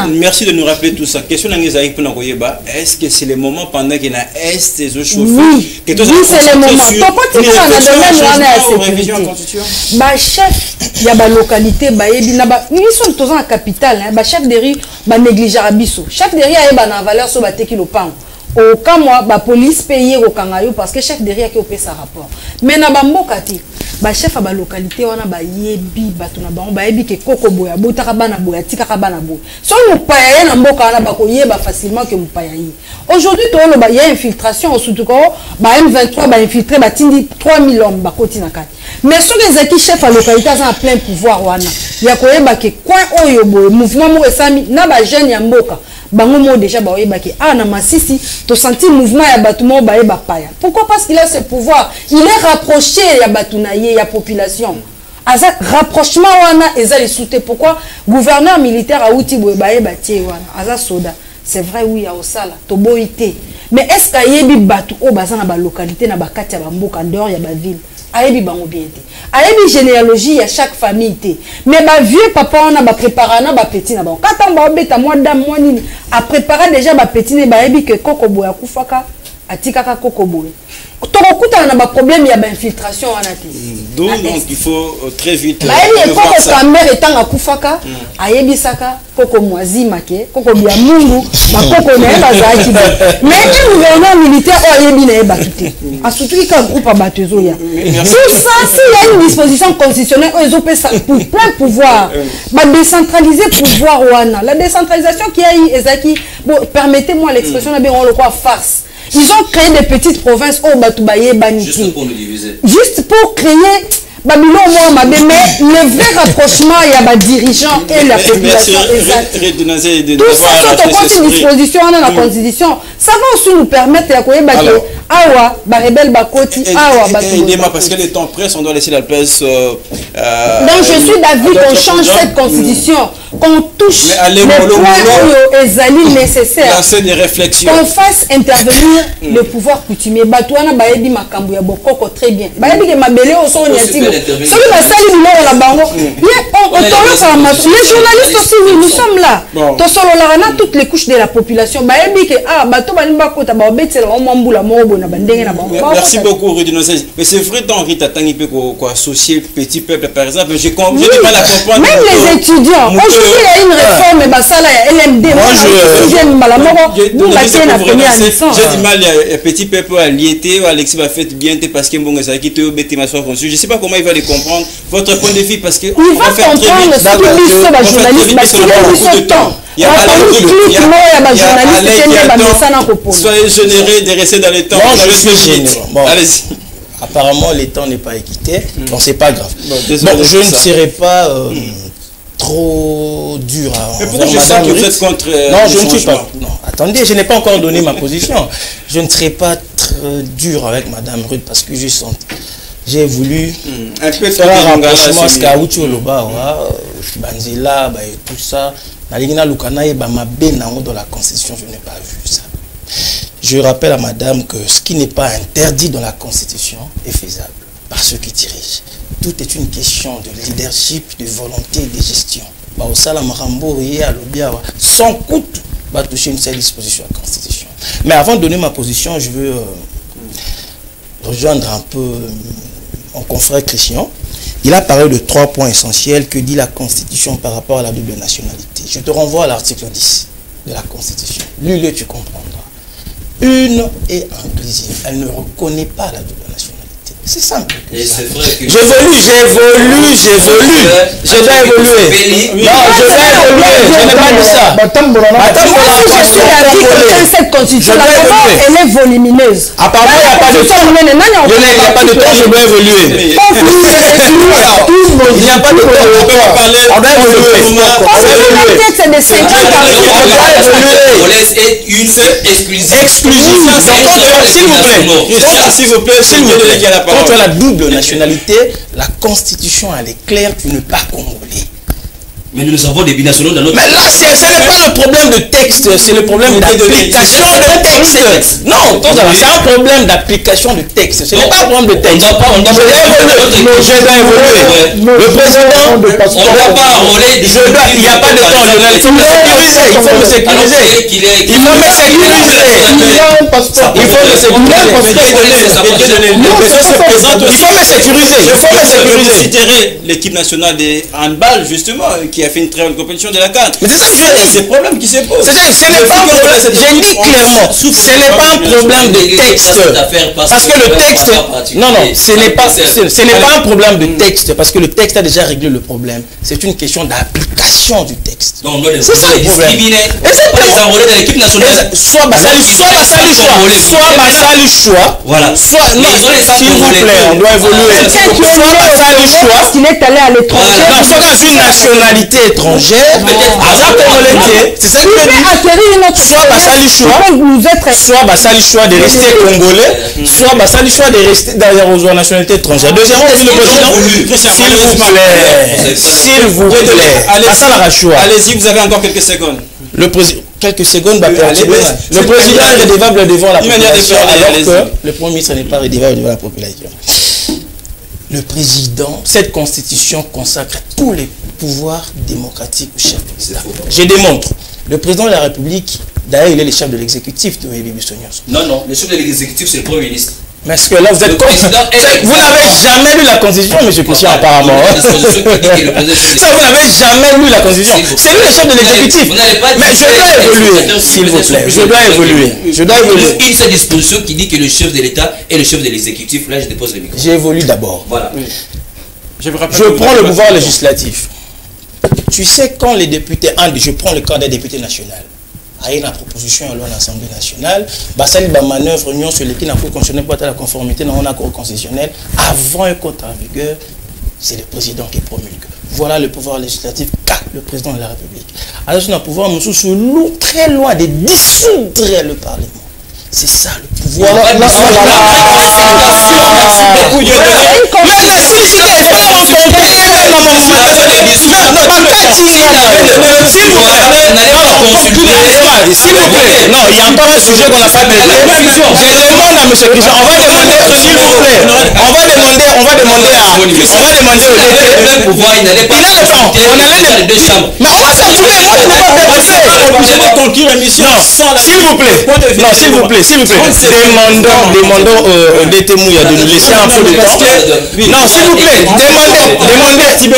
Merci de nous rappeler tout ça. Question est-ce que c'est le moment pendant qu'il y a est des autres chauffeurs? Oui, c'est le moment. Chef, il y a la localité, ils sont tous en capitale. Chef de rue, négliger Abisso. Chef de rue, il y a une valeur sur le pan. Au cas moi, la police paye au Kangayo parce que chef de rue qui opère sa rapport. Mais na bambokati. Ba chef à la localité on a ba yebi batuna ba on ba yebi ke koko boya botaka bana boya tikaka bana boya so mo paya na mboka na ba ko yeba facilement que mo paya yi aujourd'hui to lo ba y a infiltration au surtout ko ba M23 ba infiltrer ba tindi 3000 hommes ba koti na kati mais so les aki chef à localité ça en plein pouvoir wana ya ko yeba ke coin oyo boy mouvement mo esami na ba jeune ya mboka bango mo déjà ba yeba ke na masisi to sentir mouvement ya batumo ba yeba paya pourquoi parce qu'il a ce pouvoir il est rapproché ya batunaye ya population aza rapprochement wana ezali soute pourquoi gouverneur militaire a outi boye ba yeba tie wana aza soda c'est vrai oui ya osala to boité mais est-ce que yebi batu o bazana ba localité na bakati ya bamboka en dehors ya ba ville ayebi bango bien te ayebi généalogie ya chaque famille te mais ba vieux papa on a ba préparer na ba petit na ba quand on ba beta moi dame moi nini a préparer déjà ba petit ne ba yebi que koko boya kufaka atikaka koko boya tokokuta na ba problème ya ba infiltration wana te donc il faut très vite ba yebi koko kamere etanga kufaka ayebi saka koko mwazima ke koko bia mungu ba koko na ba zaki mais le gouvernement militaire o ayebi na eba tuté a surtout ka groupe abatezo ya tout ça s'il y a une disposition constitutionnelle o ezo pesa pour plein pouvoir ba décentraliser pouvoir wana la décentralisation qui a eu ezaki bon permettez-moi l'expression na bien on le croit farce. Ils ont créé des petites provinces au Batoubaye Baniki. Juste pour nous diviser. Juste pour créer Babylone, mais le vrai rapprochement, il y a des dirigeants et la population. Tout ça, c'est une disposition dans la Constitution. Ça va aussi nous permettre de Awa, Barébel Bakoti, Awa, parce que le temps presse, on doit laisser la place. Donc je suis d'avis qu'on change cette Constitution, qu'on touche les points où nécessaires, lancer des réflexions, qu'on fasse intervenir le pouvoir coutumier. Batouana Baebi Makambuya Bokoko très bien. Baebi Mabele au son Yatigo. Les journalistes aussi, nous sommes là. Toutes les couches de la population. Merci beaucoup, Rudy Nosez. Mais c'est vrai, dans Rita Tangi peut associer petit peuple, par exemple. Je n'ai pas la comprendre. Même les étudiants. Aujourd'hui, il y a une réforme. LMD. J'ai du mal, petit peuple à liété. Alexis va faire bien parce que bon, ça quitte au bêtiment. Je ne sais pas comment il va les comprendre. Votre point de vue, parce que. Il va comprendre ce que journaliste parce qu'il a eu son temps. Il y a Soyez généreux de rester dans les temps. Non, je suis généreux. Bon. Allez-y. Apparemment, les temps n'est pas équité. Bon, c'est pas grave. Bon, désolé je ne serai pas trop dur à... Mais pourquoi je sens que vous êtes contre non, je ne suis pas... Non, attendez, je n'ai pas encore donné ma position. Je ne serai pas très dur avec Madame Ruth parce que j'ai voulu faire un rapprochement à Skaouti Loba, Banzila, et tout ça. Dans la Constitution, je n'ai pas vu ça. Je rappelle à Madame que ce qui n'est pas interdit dans la Constitution est faisable par ceux qui dirigent. Tout est une question de leadership, de volonté et de gestion. Sans coût, va toucher une seule disposition à la Constitution. Mais avant de donner ma position, je veux rejoindre un peu mon confrère Christian. Il a parlé de 3 points essentiels que dit la Constitution par rapport à la double nationalité. Je te renvoie à l'article 10 de la Constitution. Lis-le, tu comprendras. Une est inclusive. Elle ne reconnaît pas la double nationalité. C'est simple. Et c'est vrai que... J'évolue. Je dois évoluer. Non, je dois évoluer. Je n'ai pas dit ça. Cette constitution, elle est volumineuse. Apparemment, il n'y a pas de temps. Il n'y a pas de temps, je dois évoluer. Il n'y a pas de temps, on peut parler. On doit évoluer. C'est de 5 ans. On laisse une exclusive. S'il vous plaît, quand tu as la double nationalité, la Constitution, elle est claire, tu n'es pas congolais. Mais nous avons des binationaux dans notre... Mais là, ce n'est pas un problème de texte, c'est le problème d'application de texte. Non, c'est un problème d'application de texte. Ce n'est pas un problème de texte. Je dois évoluer. Le président, on ne va pas enrôler des... Il n'y a pas de temps, il faut me sécuriser. Il faut me sécuriser. Il faut me sécuriser. L'équipe nationale de handball, justement, qui a fait une très bonne compétition de la CAN. Mais c'est ça que je dis. C'est le problème qui se pose. Ce n'est pas un problème, j'ai dit clairement, ce n'est pas un problème de texte. Parce que le texte, non, ce n'est pas un problème de texte, parce que le texte a déjà réglé le problème. C'est une question d'application du texte. C'est ça le problème. Exactement. Dans l'équipe nationale. Soit Bassali choix. Voilà. Soit, non, s'il vous plaît, on doit évoluer. Soit Bassali choix. Qu'il est allé à l'étranger. Non, soit dans une nationalité étrangère, c'est ça que je dis. Soit Bassali choix de rester congolais, soit Bassali choix de rester dans la nationalité étrangère. Deuxièmement, le président, s'il vous plaît, allez-y, vous avez encore quelques secondes. Le président, quelques secondes, le président est redevable devant la population, alors que le Premier ministre n'est pas redevable devant la population. Le président, cette constitution consacre tous les pouvoirs démocratiques au chef de l'État. Je démontre. Le président de la République, d'ailleurs, il est le chef de l'exécutif de Bibi Sonios. Non, le chef de l'exécutif, c'est le Premier ministre. Mais est-ce que là, vous êtes contre? Vous n'avez jamais lu la Constitution, M. Christian, apparemment. Ça, vous n'avez jamais lu la Constitution. C'est lui le chef de l'exécutif. Mais je dois évoluer, s'il vous plaît. Je dois évoluer. Une seule disposition qui dit que le chef de l'État est le chef de l'exécutif. Là, je dépose le micro. J'évolue d'abord. Voilà. Je prends le pouvoir législatif. Tu sais, quand les députés, je prends le cas des députés nationaux. Il y a une proposition à l'Assemblée nationale, Bassali ba manœuvre union sur lesquelles n'a pas constitutionnel pour la conformité dans un accord constitutionnel avant un compte en vigueur, c'est le président qui promulgue. Voilà le pouvoir législatif qu'a le président de la République. Alors c'est un pouvoir très loin de dissoudre le Parlement. C'est ça le pouvoir. S'il vous plaît, non, il y a encore un sujet qu'on n'a pas traité. Je demande à M. Christian, on va demander, s'il vous plaît, on va demander au DT. Il a le temps, on allait les deux chambres. Mais on va s'arrêter, moi je n'ai pas fait. Je vais conclure l'émission. S'il vous plaît, demandons au DT Mouya de nous laisser un peu de temps. Non, s'il vous plaît, demandez, s'il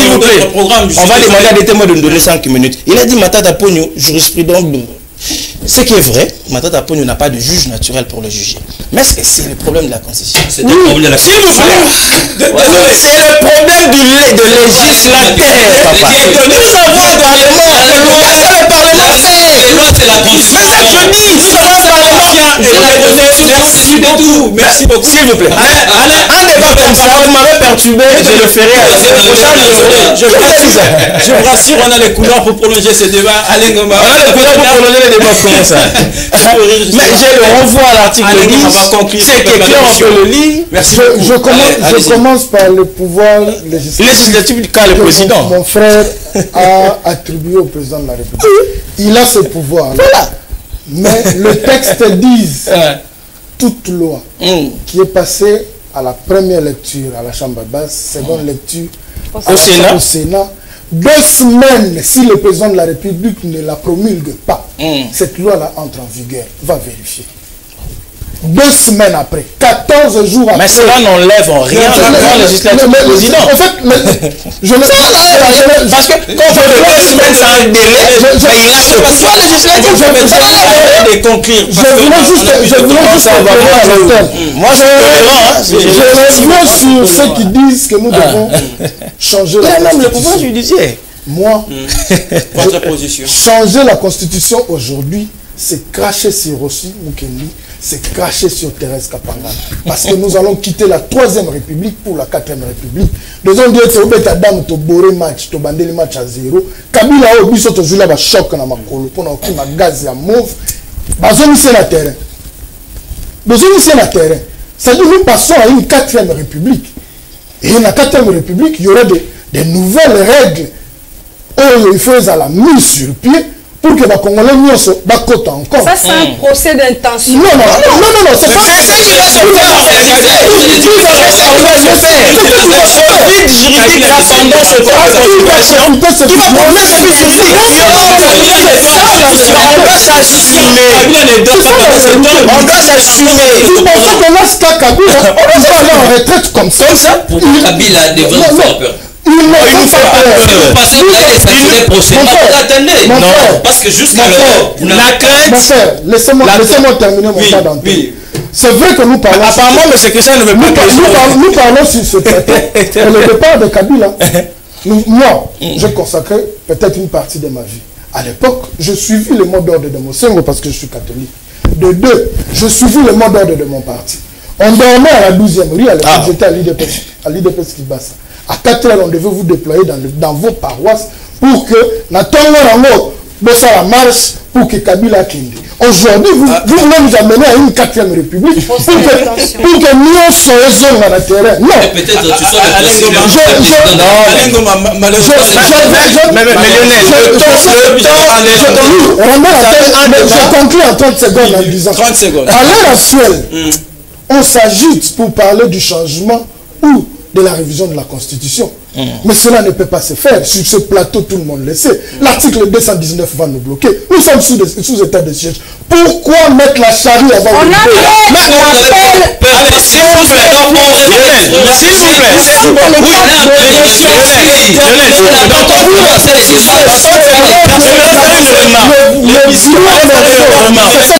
vous plaît, on va demander à DT Mouya de nous donner 5 minutes. Il a dit Matata Pogno, jurisprudence. Ce qui est vrai, Matata Pogno n'a pas de juge naturel pour le juger. Mais est-ce que c'est le problème de la Constitution? C'est le problème de la Constitution. C'est le problème de législateur, papa. Nous avons dans le monde, le Parlement, c'est c'est la constitution. Merci beaucoup. S'il vous plaît. Un débat comme ça, vous m'avez perturbé, je le ferai à la Je vous rassure, on a les couleurs pour prolonger ce débat. Allez, Ngoma. On a les couleurs pour prolonger les débats comme ça. Mais je le renvoie à l'article 10. C'est que clair, on peut le lire. Merci. Je commence par le pouvoir législatif du cas le président. Mon frère a attribué au président de la République. Il a ce pouvoir. Voilà. Mais le texte dit toute loi qui est passée à la première lecture à la Chambre basse, seconde lecture au Sénat, 2 semaines, si le président de la République ne la promulgue pas, cette loi-là entre en vigueur. Va vérifier. 2 semaines après, 14 jours après. Mais cela n'enlève rien au pouvoir législatif du président. En fait, je ne sais pas. Parce que quand on fait 2 semaines, c'est un délai. Il lâche le pouvoir législatif. Je vais conclure. Je voulais juste moi, je reviens sur ceux qui disent que nous devons changer la constitution. Même le pouvoir judiciaire. Moi, votre position. Changer la constitution aujourd'hui, c'est cracher sur Rossi Mukendi, c'est cracher sur Thérèse Kapanga. Parce que nous allons quitter la 3e République pour la 4e République. Nous allons dire que Adam to boré match, to bandé le match à 0. Kabila au biso to joue là choc na makolo pour na ma gaz ya mauve. Bazoni c'est la terrain. Bazoni c'est la terrain. Ça dit nous passons à une 4e République. Et dans la 4e République, il y aura des nouvelles règles. Il faut à la mise sur pied pour que les Congolais n'y soient pas côté encore. Ça, c'est un procès d'intention. Non, c'est pas ça. Parce que jusqu'alors, la crainte. Laissez-moi terminer mon cas d'antenne. C'est vrai que nous parlons. Apparemment, M. Christian ne veut pas. Nous parlons sur ce traité. Et le départ de Kabila, moi, j'ai consacré peut-être une partie de ma vie. À l'époque, je suivis le mot d'ordre de mon Sengo parce que je suis catholique. De 2, je suivis le mot d'ordre de mon parti. On dormait à la 12e rue, à l'époque, j'étais à l'IDPS Kibasa. À 4 heures, on devait vous déployer dans vos paroisses pour que la marche pour que Kabila kende. Aujourd'hui, vous voulez nous amener à une 4e République pour que nous soyons dans le terrain. Non. Peut-être tu sois je conclue en 30 secondes en disant 30 secondes. À l'heure actuelle, on s'agite pour parler du changement ou de la révision de la Constitution. Mais cela ne peut pas se faire. Sur ce plateau, tout le monde le sait. L'article 219 va nous bloquer. Nous sommes sous état de siège. Pourquoi mettre la charrue avant le S'il vous plaît.